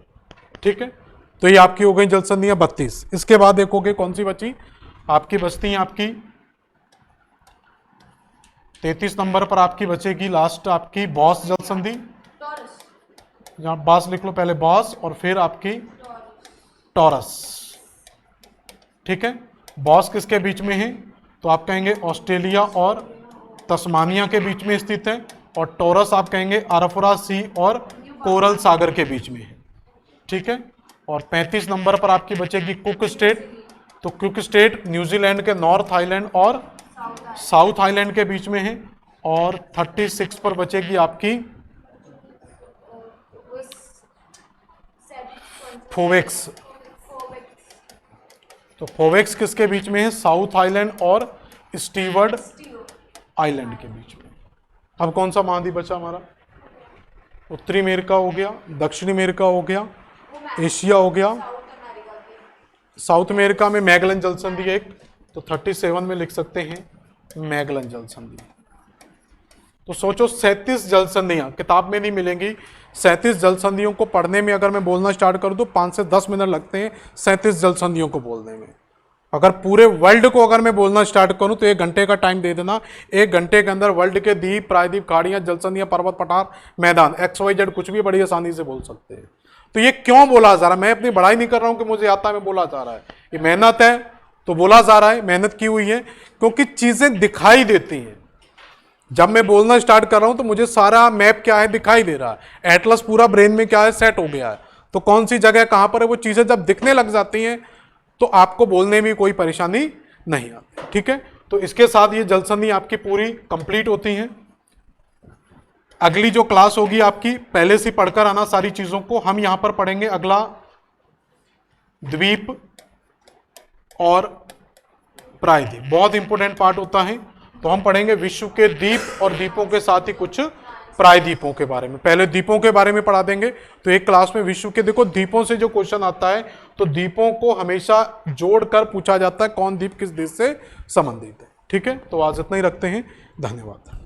A: ठीक है। तो ये आपकी हो गई जल संधियां 32। इसके बाद देखोगे कौन सी बची आपकी, बचती है आपकी 33 नंबर पर आपकी बचेगी लास्ट आपकी बॉस जल संधि, यहां बॉस लिख लो पहले, बॉस, और फिर आपकी टॉरस, ठीक है। बॉस किसके बीच में है, तो आप कहेंगे ऑस्ट्रेलिया और तस्मानिया के बीच में स्थित है, और टॉरस आप कहेंगे अरफुरा सी और कोरल सागर के बीच में है, ठीक है। और 35 नंबर पर आपकी बचेगी कुक स्टेट, तो कुक स्टेट न्यूजीलैंड के नॉर्थ आइलैंड और साउथ आइलैंड के बीच में है। और 36 पर बचेगी आपकी फोवेक्स, तो फोवेक्स किसके बीच में है, साउथ आइलैंड और स्टीवर्ड आइलैंड के बीच में। अब कौन सा महाद्वीप बचा हमारा, उत्तरी अमेरिका हो गया, दक्षिणी अमेरिका हो गया, एशिया हो गया, साउथ अमेरिका में मैगलन जल संधि एक, तो 37 में लिख सकते हैं मैगलन जल संधि। तो सोचो 37 जल संधियां किताब में नहीं मिलेंगी, 37 जल संधियों को पढ़ने में अगर मैं बोलना स्टार्ट कर दूं 5 से 10 मिनट लगते हैं 37 जल संधियों को बोलने में। अगर पूरे वर्ल्ड को अगर मैं बोलना स्टार्ट करूं तो 1 घंटे का टाइम दे देना, 1 घंटे के अंदर वर्ल्ड के द्वीप, प्रायद्वीप, खाड़ियां, जल संधियां, पर्वत, पठार, मैदान, XYZ कुछ भी बड़ी आसानी से बोल सकते हैं। तो ये क्यों बोला जा रहा है? मैं अपनी बड़ाई नहीं कर रहा हूं कि मुझे आता है, मैं बोला जा रहा है, ये मेहनत है तो बोला जा रहा है, मेहनत की हुई है, क्योंकि चीजें दिखाई देती हैं। जब मैं बोलना स्टार्ट कर रहा हूं तो मुझे सारा मैप क्या है दिखाई दे रहा है, एटलस पूरा ब्रेन में क्या है सेट हो गया है, तो कौन सी जगह कहां पर है वो चीजें जब दिखने लग जाती हैं तो आपको बोलने में कोई परेशानी नहीं आती। ठीक है, तो इसके साथ ये जलसंधि आपकी पूरी कंप्लीट होती है। अगली जो क्लास होगी आपकी, पहले से पढ़कर आना सारी चीजों को। हम यहां पर पढ़ेंगे अगला द्वीप और प्रायद्वीप, बहुत इंपॉर्टेंट पार्ट होता है। तो हम पढ़ेंगे विश्व के द्वीप और द्वीपों के साथ ही कुछ प्रायद्वीपों के बारे में। पहले द्वीपों के बारे में पढ़ा देंगे। तो एक क्लास में विश्व के, देखो द्वीपों से जो क्वेश्चन आता है तो द्वीपों को हमेशा जोड़कर पूछा जाता है कौन द्वीप किस देश से संबंधित है। ठीक है, तो आज इतना ही रखते हैं, धन्यवाद।